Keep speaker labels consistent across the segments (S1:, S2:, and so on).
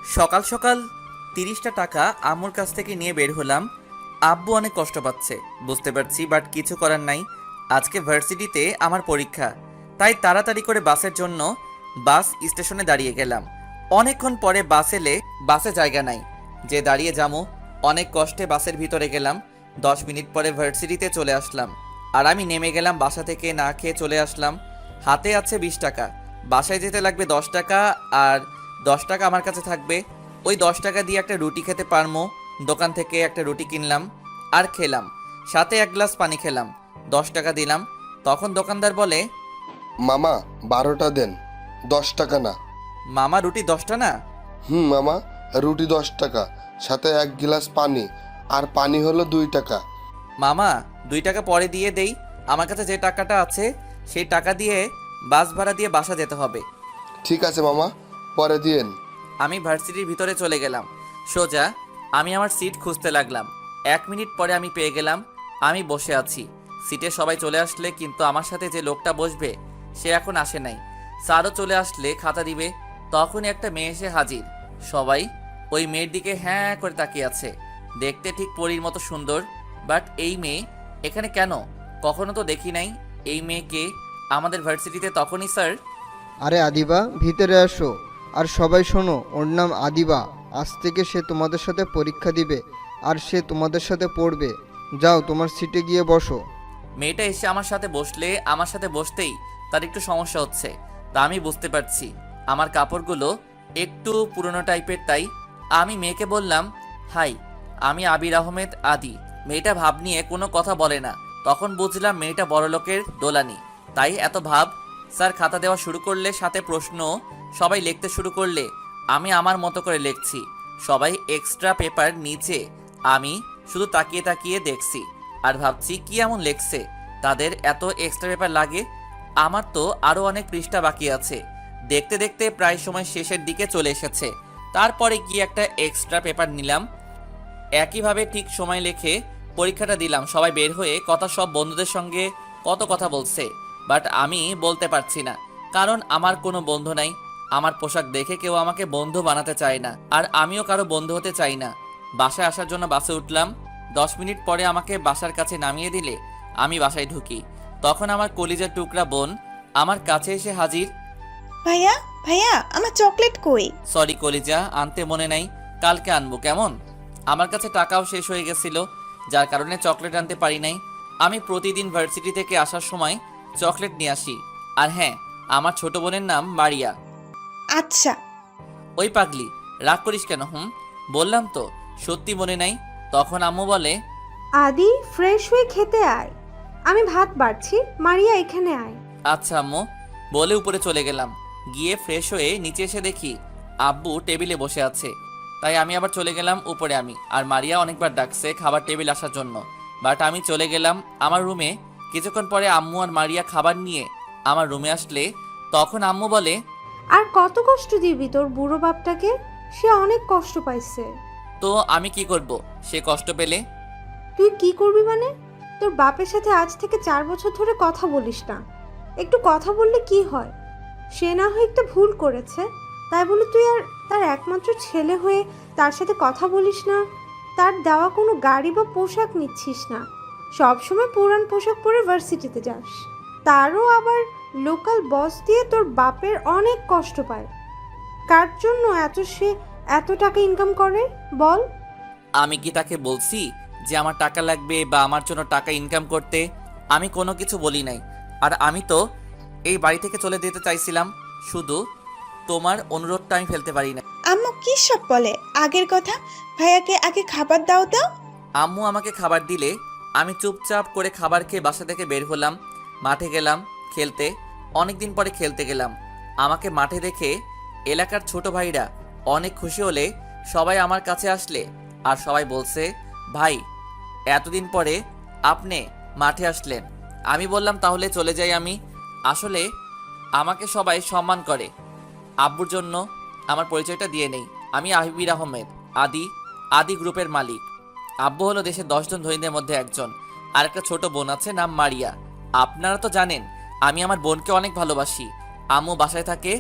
S1: সকাল সকাল 30টা টাকা আম্মুর কাছ থেকে নিয়ে বের হলাম। আব্বু অনেক কষ্ট পাচ্ছে বুঝতে পারছি, বাট কিছু করার নাই। আজকে ভার্সিটিতে আমার পরীক্ষা, তাই তাড়াতাড়ি করে বাসের জন্য বাস স্টেশনে দাঁড়িয়ে গেলাম। অনেকক্ষণ পরে বাস এলে বাসে জায়গা নাই, যে দাঁড়িয়ে যামু। অনেক কষ্টে বাসের ভিতরে গেলাম। 10 মিনিট পরে ভার্সিটিতে চলে আসলাম। আর আমি নেমে গেলাম, বাসা থেকে না খেয়ে চলে আসলাম। হাতে আছে 20 টাকা, বাসায় যেতে লাগবে 10 টাকা, আর 10 টাকা আমার কাছে থাকবে। ওই 10 টাকা দিয়ে একটা রুটি খেতে পারমো। দোকান থেকে একটা রুটি কিনলাম আর খেলাম, সাথে 1 গ্লাস পানি খেলাম। 10 টাকা দিলাম। তখন দোকানদার বলে,
S2: মামা 12টা দেন, 10 টাকা না।
S1: মামা রুটি 10টা না?
S2: মামা, রুটি 10 টাকা, সাথে 1 গ্লাস পানি, আর পানি হলো 2 টাকা।
S1: মামা 2 টাকা পরে দিয়ে দেই, আমার কাছে যে টাকাটা আছে সেই টাকা দিয়ে বাস ভাড়া দিয়ে বাসা যেতে হবে।
S2: ঠিক আছে মামা, পরে দিয়েন।
S1: আমি ভার্সিটির ভিতরে চলে গেলাম। সোজা আমি আমার সিট খুঁজতে লাগলাম। 1 মিনিট পরে আমি পেয়ে গেলাম। আমি বসে আছি সিটে। সবাই চলে আসলে, কিন্তু আমার সাথে যে লোকটা বসবে সে এখন আসে নাই। স্যারও চলে আসলে খাতা দিবে, তখনই একটা মেয়ে এসে হাজির। সবাই ওই মেয়ের দিকে হ্যাঁ করে তাকিয়ে আছে। দেখতে ঠিক পরীর মতো সুন্দর, বাট এই মেয়ে এখানে কেন? কখনো তো দেখি নাই এই মেয়েকে আমাদের ভার্সিটিতে। তখনই স্যার,
S3: আরে আদিবা, ভিতরে আসো। আর সবাই শোনো, ওর নাম আদিবা। আজ থেকে সে তোমাদের সাথে পরীক্ষা দিবে আর সে তোমাদের সাথে পড়বে। যাও, তোমার সিটে গিয়ে বসো।
S1: মেয়েটা এসে আমার সাথে বসলে, আমার সাথে বসতেই তার একটু সমস্যা হচ্ছে, তা আমি বুঝতে পারছি। আমার কাপড়গুলো একটু পুরনো টাইপের, তাই আমি মেয়েকে বললাম, হাই, আমি আবির আহমেদ আদি। মেয়েটা ভাব নিয়ে কোনো কথা বলে না। তখন বুঝলাম মেয়েটা বড়লোকের দোলানি, তাই এত ভাব। স্যার খাতা দেওয়া শুরু করলে, সাথে প্রশ্ন। সবাই লিখতে শুরু করলে, আমি আমার মতো করে লিখছি। সবাই এক্সট্রা পেপার নিচে, আমি শুধু তাকিয়ে তাকিয়ে দেখছি আর ভাবছি কি এমন লেখছে তাদের এত এক্সট্রা পেপার লাগে। আমার তো আরও অনেক পৃষ্ঠা বাকি আছে। দেখতে দেখতে প্রায় সময় শেষের দিকে চলে এসেছে। তারপরে গিয়ে একটা এক্সট্রা পেপার নিলাম। একইভাবে ঠিক সময় লিখে পরীক্ষাটা দিলাম। সবাই বের হয়ে সব বন্ধুদের সঙ্গে কত কথা বলছে, বাট আমি বলতে পারছি না, কারণ আমার কোনো বন্ধু নাই। আমার পোশাক দেখে কেউ আমাকে বন্ধু বানাতে চায় না, আর আমিও কারো বন্ধু হতে চাই না। বাসায় আসার জন্য বাসে উঠলাম। 10 মিনিট পরে আমাকে বাসার কাছে নামিয়ে দিলে আমি বাসায় ঢুকি। তখন আমার কলিজার টুকরা বোন আমার কাছে এসে হাজির।
S4: ভাইয়া, ভাইয়া, আমার চকলেট কই?
S1: সরি কলিজা, আনতে মনে নাই, কালকে আনবো কেমন? আমার কাছে টাকাও শেষ হয়ে গেছিল, যার কারণে চকলেট আনতে পারি নাই। আমি প্রতিদিন ভার্সিটি থেকে আসার সময় চকলেট নিয়ে আসি। আর হ্যাঁ, আমার ছোট বোনের নাম মারিয়া।
S4: আচ্ছা।
S1: ওই পাগলি, রাগ করিস কেন? বললাম তো সত্যি মনে নাই। তখন আম্মু বলে,
S5: আদি, ফ্রেশ হয়ে খেতে আয়। আমি ভাত বাড়ছি, মারিয়া এখানে আয়।
S1: আচ্ছা আম্মু, বলে উপরে চলে গেলাম। গিয়ে ফ্রেশ হয়ে নিচে এসে দেখি আব্বু টেবিলে বসে আছে। তাই আমি আবার চলে গেলাম উপরে। আমি আর মারিয়া অনেকবার ডাকছে খাবার টেবিল আসার জন্য, বাট আমি চলে গেলাম আমার রুমে। কিছুক্ষণ পরে আম্মু আর মারিয়া খাবার নিয়ে আমার রুমে আসলে, তখন আম্মু বলে,
S5: আর কত কষ্ট দিবি তোর বুড়ো বাপটাকে? সে অনেক কষ্ট পাইছে।
S1: তো আমি কি করব সে কষ্ট পেলে?
S5: তুই কি করবি মানে? তোর বাপের সাথে আজ থেকে 4 বছর ধরে কথা বলিস না। একটু কথা বললে কি হয়? সে না হয় একটা ভুল করেছে, তাই বলে তুই আর তার একমাত্র ছেলে হয়ে তার সাথে কথা বলিস না, তার দেওয়া কোনো গাড়ি বা পোশাক নিচ্ছিস না, সবসময় পুরান পোশাক পরে ভার্সিটিতে যাস, তারও আবার লোকাল বস দিয়ে তোর বাপের অনেক কষ্ট পায়। কার জন্য সে এত টাকা ইনকাম করে বল?
S1: আমি কি তাকে বলছি যে আমার টাকা লাগবে বা আমার জন্য টাকা ইনকাম করতে? আমি কোনো কিছু বলি নাই। আর আমি তো এই বাড়ি থেকে চলে যেতে চাইছিলাম, শুধু তোমার অনুরোধটা আমি ফেলতে পারি না।
S4: আম্মু কি সব বলে আগের কথা? ভাইয়াকে আগে খাবার দাও তো।
S1: আম্মু আমাকে খাবার দিলে আমি চুপচাপ করে খাবার খেয়ে বাসা থেকে বের হলাম। মাঠে গেলাম খেলতে। অনেকদিন পরে খেলতে গেলাম। আমাকে মাঠে দেখে এলাকার ছোট ভাইরা অনেক খুশি হলে সবাই আমার কাছে আসলে, আর সবাই বলছে, ভাই, এতদিন পরে আপনি মাঠে আসলেন। আমি বললাম তাহলে চলে যাই আমি। আসলে আমাকে সবাই সম্মান করে। আব্বুর জন্য আমার পরিচয়টা দিয়ে নেই, আমি আবির আহমেদ আদি, আদি গ্রুপের মালিক। আব্বু হলো দেশের 10 জন ধনীদের মধ্যে একজন। আর একটা ছোট বোন আছে, নাম মারিয়া। আপনারা তো জানেন আমি আমার বোনকে অনেক ভালোবাসি। আম্মু বাসায় থাকে,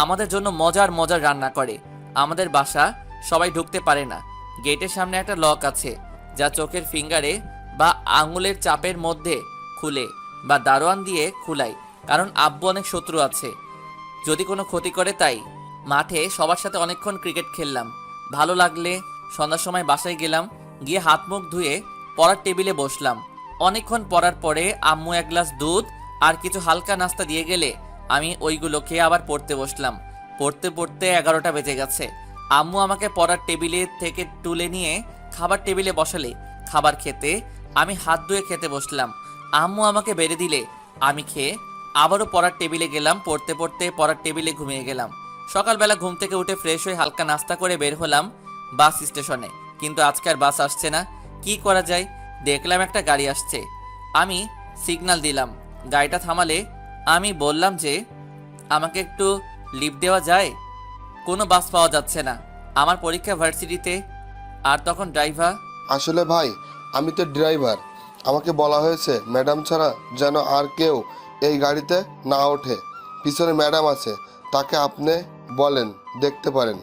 S1: আমাদের জন্য মজার মজার রান্না করে। আমাদের বাসা সবাই ঢুকতে পারে না। গেটের সামনে একটা লক আছে, যা চোখের ফিঙ্গারে বা আঙুলের চাপের মধ্যে খুলে বা দারোয়ান দিয়ে খুলাই, কারণ আব্বু অনেক শত্রু আছে যদি কোনো ক্ষতি করে। তাই মাঠে সবার সাথে অনেকক্ষণ ক্রিকেট খেললাম। ভালো লাগলে সন্ধ্যার সময় বাসায় গেলাম, গিয়ে হাত মুখ ধুয়ে পড়ার টেবিলে বসলাম। অনেকক্ষণ পড়ার পরে আম্মু এক গ্লাস দুধ আর কিছু হালকা নাস্তা দিয়ে গেলে আমি ওইগুলো খেয়ে আবার পড়তে বসলাম। পড়তে পড়তে 11টা বেজে গেছে। আম্মু আমাকে পড়ার টেবিলে থেকে তুলে নিয়ে খাবার টেবিলে বসালে খাবার খেতে আমি হাত ধুয়ে খেতে বসলাম। আম্মু আমাকে বেড়ে দিলে আমি খেয়ে আবারও পড়ার টেবিলে গেলাম। পড়তে পড়তে পড়ার টেবিলে ঘুমিয়ে গেলাম। সকালবেলা ঘুম থেকে উঠে ফ্রেশ হয়ে হালকা নাস্তা করে বের হলাম বাস স্টেশনে, কিন্তু আজকে আর বাস আসছে না। কি করা যায়? দেখলাম একটা গাড়ি আসছে। আমি সিগন্যাল দিলাম। গাড়িটা থামালে আমি বললাম যে আমাকে একটু লিফট দেওয়া যায়? কোনো বাস পাওয়া যাচ্ছে না, আমার পরীক্ষা ভার্সিটিতে। আর তখন ড্রাইভার,
S2: আসলে ভাই, আমি তো ড্রাইভার। আমাকে বলা হয়েছে ম্যাডাম ছাড়া যেন আর কেউ এই গাড়িতে না ওঠে। পিছনে ম্যাডাম আছে, তাকে আপনি বলেন দেখতে পারেন।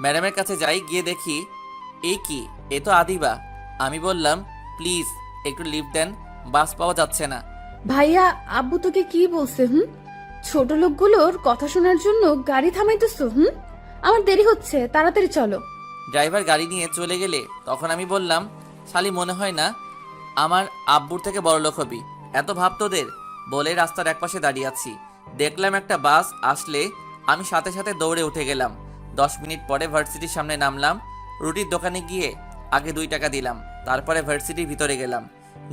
S1: ম্যাডামের কাছে যাই, গিয়ে দেখি এই কি, এ তো আদিবা। আমি বললাম প্লিজ একটু লিফট দেন, বাস পাওয়া যাচ্ছে না।
S6: ভাইয়া, আব্বু তোকে কি বলছে? ছোট লোকগুলোর কথা শোনার জন্য গাড়ি থামাইতেছো? আমার দেরি হচ্ছে, তাড়াতাড়ি চলো।
S1: ড্রাইভার গাড়ি নিয়ে চলে গেলে তখন আমি বললাম, শালি মনে হয় না আমার আব্বুর থেকে বড়লোক হবি, এত ভাব তোদের। বলে রাস্তার একপাশে দাঁড়িয়ে আছি। দেখলাম একটা বাস আসলে আমি সাথে সাথে দৌড়ে উঠে গেলাম। 10 মিনিট পরে ভার্সিটির সামনে নামলাম। রুটির দোকানে গিয়ে আগে 2 টাকা দিলাম, তারপরে ভার্সিটির ভিতরে গেলাম।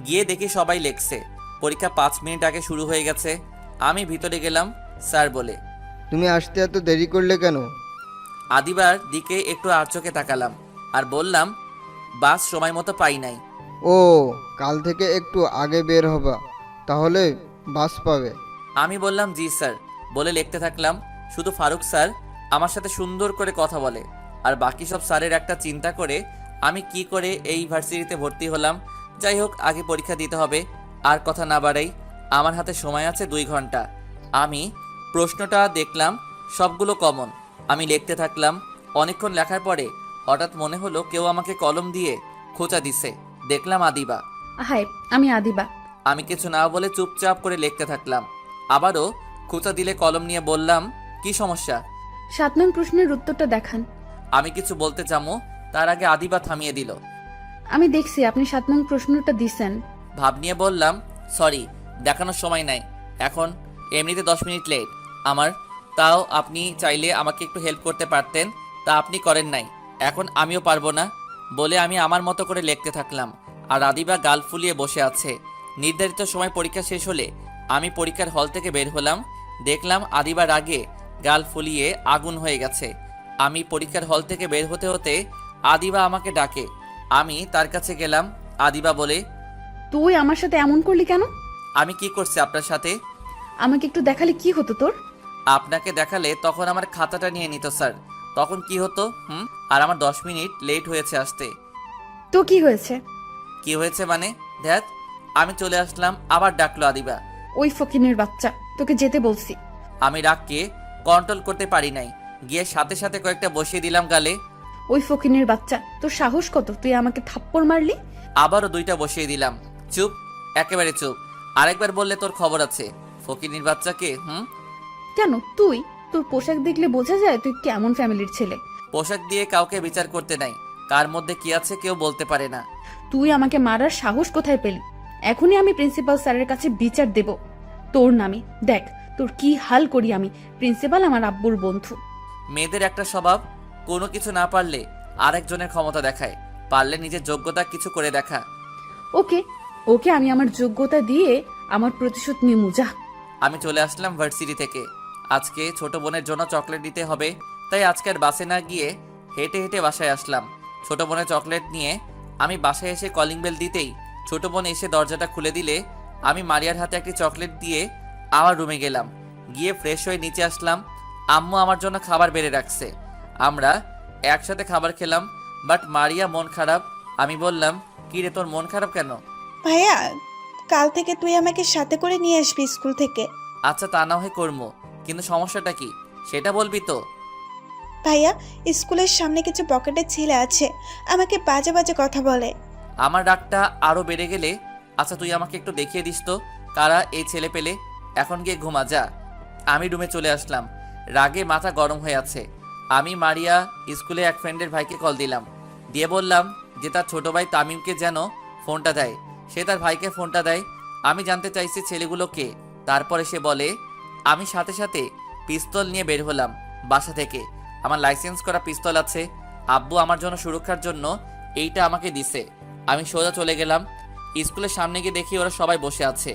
S1: গিয়ে দেখি সবাই লেখছে। পরীক্ষা 5 মিনিট আগে শুরু হয়ে গেছে। আমি ভিতরে গেলাম। স্যার বলে,
S3: তুমি আসতে এত দেরি করলে কেন?
S1: আদিবার দিকে একটু আর চোখে তাকালাম আর বললাম, বাস সময় মতো পাই নাই।
S3: ও, কাল থেকে একটু আগে বের হবা, তাহলে বাস পাবে।
S1: আমি বললাম জি স্যার বলে লিখতে থাকলাম। শুধু ফারুক স্যার আমার সাথে সুন্দর করে কথা বলে, আর বাকি সব স্যারের একটা চিন্তা করে আমি কি করে এই ভার্সিটিতে ভর্তি হলাম। যাই হোক, আগে পরীক্ষা দিতে হবে। আর কথা না বাড়াই, আমার হাতে সময় আছে 2 ঘন্টা। আমি প্রশ্নটা দেখলাম, সবগুলো কমন। আমি লিখতে থাকলাম। অনেকক্ষণ লেখার পরে হঠাৎ মনে হলো কেউ আমাকে কলম দিয়ে খোঁচা দিছে। দেখলাম আদিবা।
S6: হাই, আমি আদিবা।
S1: আমি কিছু না বলে চুপচাপ করে লিখতে থাকলাম। আবারও খোঁচা দিলে কলম নিয়ে বললাম, কি সমস্যা?
S6: 7 নং প্রশ্নের উত্তরটা দেখান।
S1: আমি কিছু বলতে চামো, তার আগে আদিবা থামিয়ে দিল।
S6: আমি দেখছি আপনি 7 নং প্রশ্নটা দিছেন।
S1: ভাব নিয়ে বললাম, সরি, দেখানোর সময় নাই এখন, এমনিতে 10 মিনিট লেট আমার। তাও আপনি চাইলে আমাকে একটু হেল্প করতে পারতেন, তা আপনি করেন নাই। এখন আমিও পারবো না বলে আমি আমার মতো করে লিখতে থাকলাম। আর আদিবা গাল ফুলিয়ে বসে আছে। নির্ধারিত সময় পরীক্ষা শেষ হলে আমি পরীক্ষার হল থেকে বের হলাম। দেখলাম আদিবার আগে গাল ফুলিয়ে আগুন হয়ে গেছে। আমি পরীক্ষার হল থেকে বের হতে হতে আদিবা আমাকে ডাকে। আমি তার কাছে গেলাম। আদিবা বলে,
S6: তুই আমার সাথে এমন করলি কেন?
S1: আমি কি করছি আপনার সাথে?
S6: আমাকে একটু দেখালে কি হতো তোর?
S1: আপনাকে দেখালে তখন আমার খাতাটা নিয়ে নিত স্যার, তখন কি হতো? আর আমার 10 মিনিট লেট হয়েছে আসতে।
S6: তো কি হয়েছে?
S1: কি হয়েছে মানে? ধ্যাত, আমি চলে আসলাম। আবার ডাকলো আদিবা।
S6: ওই ফকিনের বাচ্চা, তোকে যেতে বলছি।
S1: আমি রাগকে কন্ট্রোল করতে পারি নাই, গিয়ে সাথে সাথে কয়েকটা বসিয়ে দিলাম গালে।
S6: ওই ফকিনের বাচ্চা, তোর সাহস কত তুই আমাকে থাপ্পড় মারলি?
S1: আবারও 2টা বসিয়ে দিলাম। চুপ, একেবারে চুপ। আরেকবার বললে তোর খবর আছে। ফকিনীর বাচ্চাকে
S6: কেন? তুই, তোর পোশাক দেখলে বোঝা যায় তুই কেমন ফ্যামিলির ছেলে।
S1: পোশাক দিয়ে কাউকে বিচার করতে নাই, কার মধ্যে কি আছে কেউ বলতে পারে না।
S6: তুই আমাকে মারার সাহস কোথায় পেলি? এখনই আমি প্রিন্সিপাল স্যারের কাছে বিচার দেব তোর নামে। দেখ তোর কি হাল করি আমি। প্রিন্সিপাল আমার আব্বুর বন্ধু।
S1: মেয়েদের একটা স্বভাব, কোনো কিছু না পারলে আরেকজনের ক্ষমতা দেখায়, পারলে নিজের যোগ্যতা কিছু করে দেখা।
S6: ওকে ওকে, আমি আমার যোগ্যতা দিয়ে আমার প্রতিশোধ নিমু, যা।
S1: আমি চলে আসলাম ভার্সিটি থেকে। আজকে ছোট বোনের জন্য চকলেট দিতে হবে, তাই আজকের বাসে না গিয়ে হেঁটে হেঁটে বাসায় আসলাম। ছোট বোনের চকলেট নিয়ে আমি বাসায় এসে কলিং বেল দিতেই ছোট বোন এসে দরজাটা খুলে দিলে আমি মারিয়ার হাতে একটি চকলেট দিয়ে আমার রুমে গেলাম। গিয়ে ফ্রেশ হয়ে নিচে আসলাম। আম্মু আমার জন্য খাবার বেড়ে রাখছে, আমরা একসাথে খাবার খেলাম। বাট মারিয়া মন খারাপ। আমি বললাম, কি রে, তোর মন খারাপ কেন?
S4: ভাইয়া, কাল থেকে তুই আমাকে সাথে করে নিয়ে আসবি স্কুল থেকে।
S1: আচ্ছা, তা না হয় করবো, কিন্তু সমস্যাটা কি সেটা বলবি তো?
S4: ভাইয়া স্কুলের সামনে কিছু পকেটের ছেলে আছে, আমাকে বাজে বাজে কথা বলে।
S1: আমার রাগটা আরও বেড়ে গেলে, আচ্ছা তুই আমাকে একটু দেখিয়ে দিস তো কারা এই ছেলে পেলে। এখন গিয়ে ঘুমা যা। আমি রুমে চলে আসলাম, রাগে মাথা গরম হয়ে আছে। আমি মারিয়া স্কুলে এক ফ্রেন্ডের ভাইকে কল দিলাম, দিয়ে বললাম যে তার ছোট ভাই তামিমকে যেন ফোনটা দেয়। সে তার ভাইকে ফোনটা দেয়। আমি জানতে চাইছি ছেলেগুলো কে। তারপরে সে বলে, আমি সাথে সাথে পিস্তল নিয়ে বের হলাম বাসা থেকে। আমার লাইসেন্স করা পিস্তল আছে, আব্বু আমার জন্য সুরক্ষার জন্য এইটা আমাকে দিছে। আমি সোজা চলে গেলাম স্কুলের সামনে গিয়ে দেখি ওরা সবাই বসে আছে।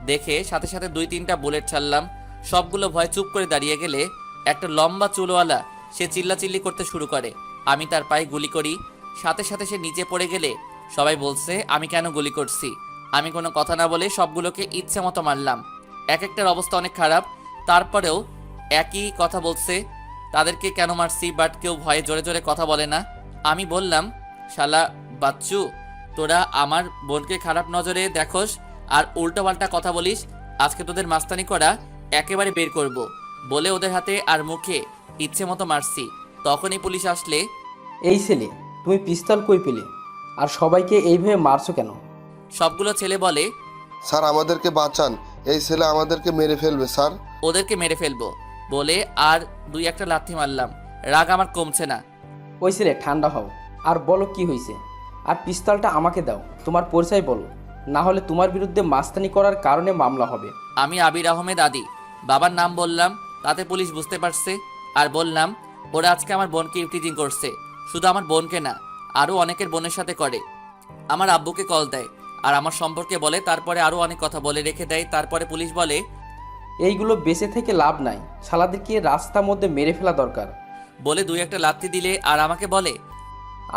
S1: দেখে সাথে সাথে 2-3টা বুলেট ছাড়লাম। সবগুলো ভয় চুপ করে দাঁড়িয়ে গেলে একটা লম্বা চুলওয়ালা সে চিল্লাচিল্লি করতে শুরু করে। আমি তার পায়ে গুলি করি, সাথে সাথে সে নিচে পড়ে গেলে সবাই বলছে আমি কেন গুলি করছি। আমি কোনো কথা না বলে সবগুলোকে ইচ্ছে মতো মারলাম। এক একটার অবস্থা অনেক খারাপ, তারপরেও একই কথা বলছে তাদেরকে কেন মারছি, বাট কেউ ভয়ে জোরে জোরে কথা বলে না। আমি বললাম, শালা বাচ্চু, তোরা আমার বোনকে খারাপ নজরে দেখোস আর উল্টোপাল্টা কথা বলিস, আজকে তোদের মাস্তানি করা একেবারে বের করব। বলে ওদের হাতে আর মুখে ইচ্ছে মতো মারছি। তখনই পুলিশ আসলে,
S7: এই ছেলে, তুমি পিস্তল কই পেলে আর সবাইকে এইভাবে মারছো কেন?
S1: সবগুলো ছেলে বলে,
S2: স্যার আমাদেরকে বাঁচান, এই ছেলে আমাদেরকে মেরে ফেলবে স্যার।
S1: ওদেরকে মেরে ফেলবো বলে আর 2-1টা লাথি মারলাম। রাগ আমার কমছে না।
S7: ওই ছেলে, ঠান্ডা হও আর বলো কি হয়েছে। আর পিস্তলটা আমাকে দাও, তোমার পরিচয় বলো, না হলে তোমার বিরুদ্ধে মাস্তানি করার কারণে মামলা হবে।
S1: আমি আবির আহমেদ আদি। বাবার নাম বললাম, তাতে পুলিশ বুঝতে পারছে। আর বললাম, ওরা আজকে আমার বোনকে ইফটিজিং করছে। শুধু আমার বোনকে না, আরও অনেকের বোনের সাথে করে। আমার আব্বুকে কল দেয় আর আমার সম্পর্কে বলে, তারপরে আরও অনেক কথা বলে রেখে দেয়। তারপরে পুলিশ বলে,
S7: এইগুলো বেঁচে থেকে লাভ নাই, শালাদেরকে রাস্তার মধ্যে মেরে ফেলা দরকার।
S1: বলে 2-1টা লাথি দিলে আর আমাকে বলে,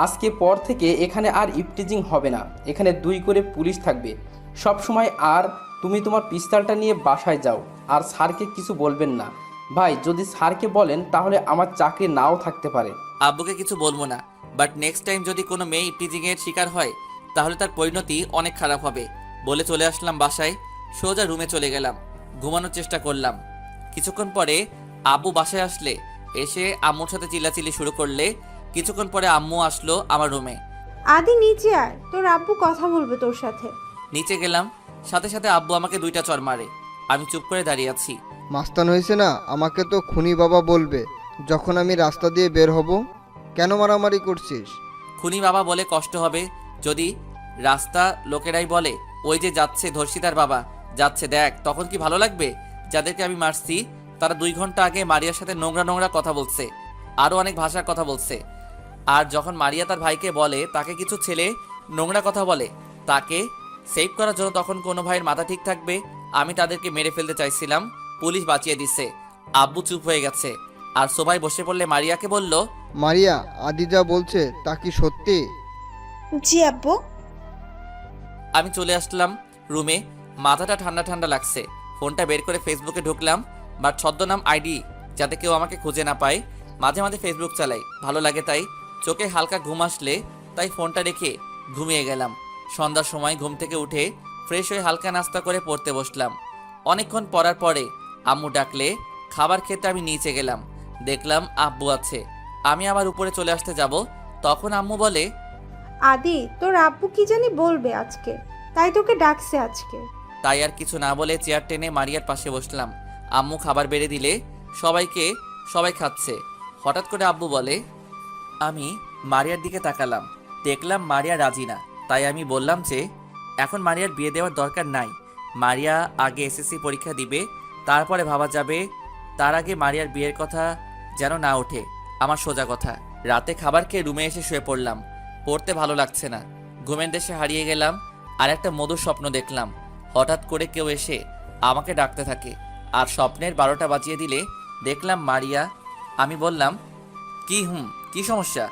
S7: আজকে পর থেকে এখানে আর ইফটিজিং হবে না, এখানে 2 করে পুলিশ থাকবে সব সময়। আর তুমি তোমার পিস্তলটা নিয়ে বাসায় যাও আর স্যারকে কিছু বলবেন না। ভাই, যদি স্যারকে বলেন তাহলে আমার চাকরি নাও থাকতে পারে।
S1: আব্বুকে কিছু বলবো না, বাট নেক্সট টাইম যদি কোনো মেয়ে ইফটিজিংয়ের শিকার হয় তাহলে তার পরিণতি অনেক খারাপ হবে। বলে চলে আসলাম বাসায়। সোজা রুমে চলে গেলাম, ঘুমানোর চেষ্টা করলাম। কিছুক্ষণ পরে আব্বু বাসায় আসলে এসে আম্মুর সাথে চিল্লাচিল্লি শুরু করলে। কিছুক্ষণ পরে আম্মু আসলো আমার রুমে।
S5: আদি নিচে আয়, তোর আব্বু কথা বলবে তোর সাথে।
S1: নিচে গেলাম, সাথে সাথে আব্বু আমাকে 2টা চড় মারে। আমি চুপ করে দাঁড়িয়ে আছি।
S3: মাস্তান হয়েছে না, আমাকে তো খুনি বাবা বলবে যখন আমি রাস্তা দিয়ে বের হব। কেন মারামারি করছিস?
S1: খুনি বাবা বলে কষ্ট হবে যদি। রাস্তা লোকেরাই বলে, ওই যে যাচ্ছে ধর্ষিতার বাবা যাচ্ছে দেখ, তখন কি ভালো লাগবে? যাদেরকে আমি মারছি তারা 2 ঘন্টা আগে মারিয়ার সাথে নোংরা নোংরা কথা বলছে, আরও অনেক ভাষার কথা বলছে। আর যখন মারিয়া তার ভাইকে বলে তাকে কিছু ছেলে নোংরা কথা বলে, তাকে সেভ করার জন্য তখন কোনো ভাইয়ের মাথা ঠিক থাকবে? আমি তাদেরকে মেরে ফেলতে চাইছিলাম, পুলিশ বাঁচিয়ে দিচ্ছে। আব্বু চুপ হয়ে গেছে আর সবাই বসে পড়লে মারিয়াকে বলল,
S3: মারিয়া, আদি যা বলছে তা কি সত্যি?
S4: জি আব্বু।
S1: আমি চলে আসলাম রুমে, মাথাটা ঠান্ডা ঠান্ডা লাগছে। ফোনটা বের করে ফেসবুকে ঢুকলাম, বাট ছদ্মনাম আইডি যাতে কেউ আমাকে খুঁজে না পায়। মাঝে মাঝে ফেসবুক চালাই, ভালো লাগে তাই। চোখে হালকা ঘুম আসলে তাই ফোনটা রেখে ঘুমিয়ে গেলাম। সন্ধ্যার সময় ঘুম থেকে উঠে ফ্রেশ হয়ে হালকা নাস্তা করে পড়তে বসলাম। অনেকক্ষণ পড়ার পরে আম্মু ডাকলে খাবার খেতে আমি নিচে গেলাম। দেখলাম আব্বু আছে। আমি আবার উপরে চলে আসতে যাব, তখন আম্মু বলে,
S5: আদি, তোর আব্বু কি জানি বলবে আজকে, তাই তোকে ডাকছে আজকে।
S1: তাই আর কিছু না বলে চেয়ার টেনে মারিয়ার পাশে বসলাম। আম্মু খাবার বেড়ে দিলে সবাই খাচ্ছে। হঠাৎ করে আব্বু বলে, আমি মারিয়ার দিকে তাকালাম, দেখলাম মারিয়া রাজি না। তাই আমি বললাম যে এখন মারিয়ার বিয়ে দেওয়ার দরকার নাই, মারিয়া আগে এসএসসি পরীক্ষা দিবে, তারপরে ভাবা যাবে। তার আগে মারিয়ার বিয়ের কথা যেন না ওঠে। আমার সোজা কথা। রাতে খাবার খেয়ে রুমে এসে শুয়ে পড়লাম। পড়তে ভালো লাগছে না, ঘুমের দেশে হারিয়ে গেলাম। আর একটা মধুর স্বপ্ন দেখলাম। হঠাৎ করে কেউ এসে আমাকে ডাকতে থাকে আর স্বপ্নের 12টা বাজিয়ে দিলে দেখলাম মারিয়া। আমি বললাম, কি সমস্যা?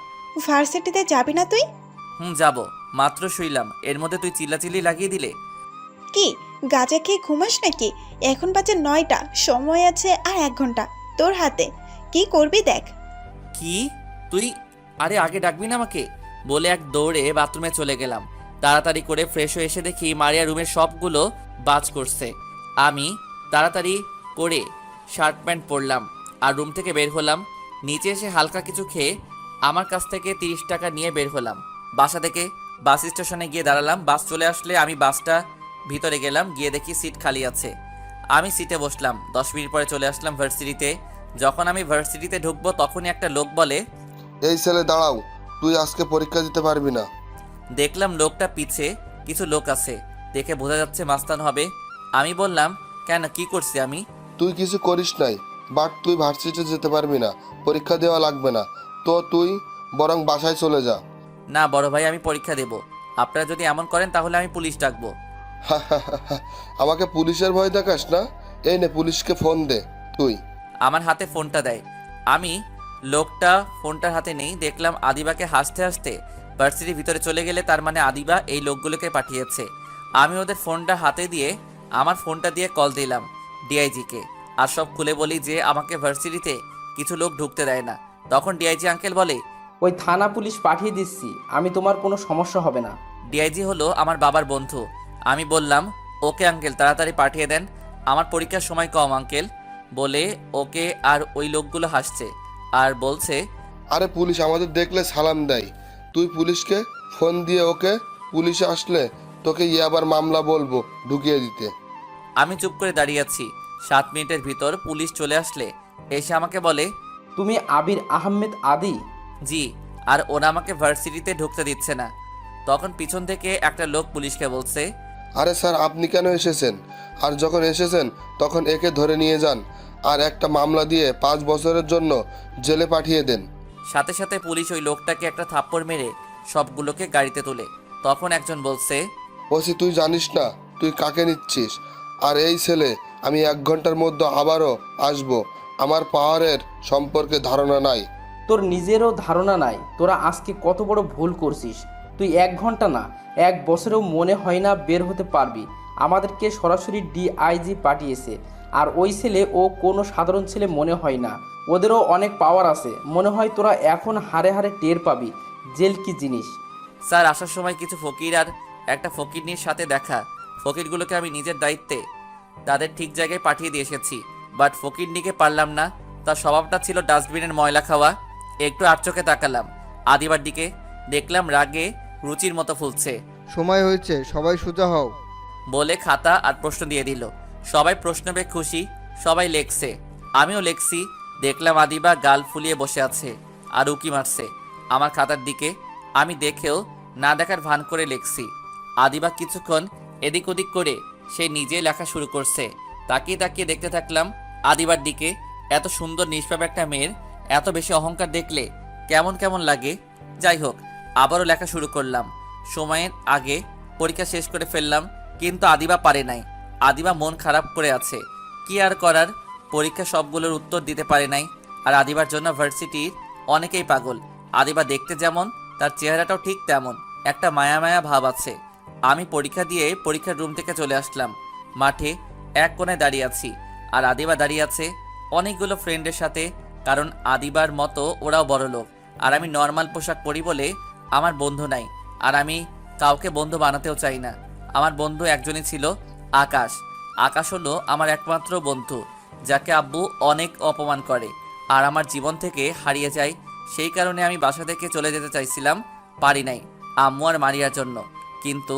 S4: ভার্সিটিতে যাবি না তুই?
S1: যাব, মাত্র শুইলাম, এর মধ্যে তুই চিল্লাচিল্লি লাগিয়ে দিলে।
S4: কি গাঁজা খেয়ে ঘুমাস নাকি? এখন বাজে 9টা, সময় আছে আর 1 ঘন্টা তোর হাতে। কি করবি দেখ।
S1: কি তুই? আরে আগে ডাকবি না আমাকে? বলে এক দৌড়ে বাথরুমে চলে গেলাম। তাড়াতাড়ি করে ফ্রেশ হয়ে এসে দেখি মারিয়া রুমের সবগুলো বাজ করছে। আমি তাড়াতাড়ি করে শার্ট প্যান্ট পরলাম আর রুম থেকে বের হলাম। নিচে এসে হালকা কিছু খেয়ে আমার কাছ থেকে 30 টাকা নিয়ে বের হলাম। বাসা থেকে বাস স্টেশনে গিয়ে দাঁড়ালাম। বাস চলে আসলে আমি বাসটা ভিতরে গেলাম, গিয়ে দেখি সিট খালি আছে। আমি সিটে বসলাম। 10 মিনিট পরে চলে আসলাম ভার্সিটিতে। যখন আমি ভার্সিটিতে ঢুকবো তখনই একটা লোক বলে,
S2: এই ছেলে দাঁড়াও, তুই আজকে পরীক্ষা দিতে পারবি না।
S1: দেখলাম লোকটা পিছে কিছু লোক আছে, দেখে বোঝা যাচ্ছে মাস্তান হবে। আমি বললাম, কেন, কি করছি আমি?
S2: তুই কিছু করিস নাই, বাট তুই ভার্সিটিতে যেতে পারবি না, পরীক্ষা দেওয়া লাগবে না তো তুই বরং বাসায় চলে যা।
S1: না বড় ভাই, আমি পরীক্ষা দেব। আপনারা যদি এমন করেন তাহলে আমি পুলিশ ডাকবো।
S2: আমাকে পুলিশের ভয় দেখাস না? এই নে, পুলিশকে ফোন দে তুই।
S1: আমার হাতে ফোনটা দেয়। আমি লোকটা ফোনটার হাতে নেই, দেখলাম আদিবাকে হাসতে হাসতে ভার্সিটির ভিতরে চলে গেলে তার মানে আদিবা এই লোকগুলোকে পাঠিয়েছে। আমি ওদের ফোনটা হাতে দিয়ে আমার ফোনটা দিয়ে কল দিলাম ডিআইজিকে, আর সব খুলে বলি যে আমাকে ভার্সিটিতে কিছু লোক ঢুকতে দেয় না। তখন ডিআইজি আঙ্কেল বলে,
S7: ওই থানা পুলিশ পাঠিয়ে দিচ্ছি, আমি তোমার কোনো সমস্যা হবে না।
S1: ডিআইজি হলো আমার বাবার বন্ধু। আমি বললাম, ওকে আঙ্কেল, তাড়াতাড়ি পাঠিয়ে দেন, আমার পরীক্ষার সময় কম আঙ্কেল বলে ওকে। আর ওই লোকগুলো হাসছে আর বলছে,
S2: আরে পুলিশ আমাদের দেখলে সালাম দেয়, তুই পুলিশকে ফোন দিয়ে ওকে, পুলিশে আসলে তোকে আবার মামলা বলবো ঢুকিয়ে দিতে।
S1: আমি চুপ করে দাঁড়িয়ে আছি। 7 মিনিটের ভিতর পুলিশ চলে আসলে এসে আমাকে বলে,
S7: তুমি আবির আহমেদ আদি?
S1: জি। আর ওরা আমাকে ভার্সিটিতে ঢুকতে দিচ্ছে না। তখন পিছন থেকে একটা লোক পুলিশকে বলছে,
S2: আরে স্যার, আপনি কেন এসেছেন? আর যখন এসেছেন তখন একে ধরে নিয়ে যান আর একটা মামলা দিয়ে 5 বছরের জন্য জেলে পাঠিয়ে দেন।
S1: সাথে সাথে পুলিশ ওই লোকটাকে একটা থাপ্পড় মেরে সবগুলোকে গাড়িতে তোলে। তখন একজন বলছে,
S2: ওসি, তুই জানিস না তুই কাকে নিচ্ছিস? আর এই ছেলে, আমি 1 ঘন্টার মধ্যে আবারও আসবো, আমার পাওয়ারের সম্পর্কে ধারণা নাই।
S7: তোর নিজেরও ধারণা নাই তোরা আজকে কত বড় ভুল করছিস। তুই 1 ঘন্টা না, 1 বছরেও মনে হয় না বের হতে পারবি। আমাদেরকে সরাসরি ডিআইজি পাঠিয়েছে। আর ওই ছেলে ও কোনো সাধারণ ছেলে মনে হয় না, ওদেরও অনেক পাওয়ার আছে। মনে হয় তোরা এখন হারে হারে টের পাবি জেল কি জিনিস।
S1: স্যার, আসার সময় কিছু ফকির আর একটা ফকিরনির সাথে দেখা। ফকিরগুলোকে আমি নিজের দায়িত্বে তাদের ঠিক জায়গায় পাঠিয়ে দিয়ে এসেছি, বাট ফকিরনিকে পারলাম না। তার স্বভাবটা ছিল ডাস্টবিনের ময়লা খাওয়া। একটু আর চোখে তাকালাম আদিবার দিকে, দেখলাম রাগে রুচির মতো ফুলছে।
S3: সময় হয়েছে, সবাই সোজা হও।
S1: বলে খাতা আর প্রশ্ন দিয়ে দিল। সবাই প্রশ্ন পেয়ে খুশি, সবাই লেখছে, আমিও লেখছি। দেখলাম আদিবা গাল ফুলিয়ে বসে আছে আর উকি মারছে আমার খাতার দিকে। আমি দেখেও না দেখার ভান করে লেখছি। আদিবা কিছুক্ষণ এদিক ওদিক করে সে নিজে লেখা শুরু করছে। তাকিয়ে তাকিয়ে দেখতে থাকলাম আদিবার দিকে। এত সুন্দর নিষ্পাপ একটা মেয়ের এত বেশি অহংকার দেখলে কেমন কেমন লাগে। যাই হোক, আবারও লেখা শুরু করলাম। সময়ের আগে পরীক্ষা শেষ করে ফেললাম, কিন্তু আদিবা পারে নাই। আদিবা মন খারাপ করে আছে। কি আর করার, পরীক্ষা সবগুলোর উত্তর দিতে পারে নাই। আর আদিবার জন্য ভার্সিটির অনেকেই পাগল। আদিবা দেখতে যেমন, তার চেহারাটাও ঠিক তেমন, একটা মায়া মায়া ভাব আছে। আমি পরীক্ষা দিয়ে পরীক্ষার রুম থেকে চলে আসলাম। মাঠে এক কোণায় দাঁড়িয়ে আছি আর আদিবা দাঁড়িয়ে আছে অনেকগুলো ফ্রেন্ডের সাথে, কারণ আদিবার মতো ওরাও বড় লোক। আর আমি নর্মাল পোশাক পরি বলে আমার বন্ধু নাই, আর আমি কাউকে বন্ধু বানাতেও চাই না। আমার বন্ধু একজনই ছিল, আকাশ। আকাশ হলো আমার একমাত্র বন্ধু, যাকে আব্বু অনেক অপমান করে আর আমার জীবন থেকে হারিয়ে যায়। সেই কারণে আমি বাসা থেকে চলে যেতে চাইছিলাম, পারি নাই আম্মু আর মারিয়ার জন্য। কিন্তু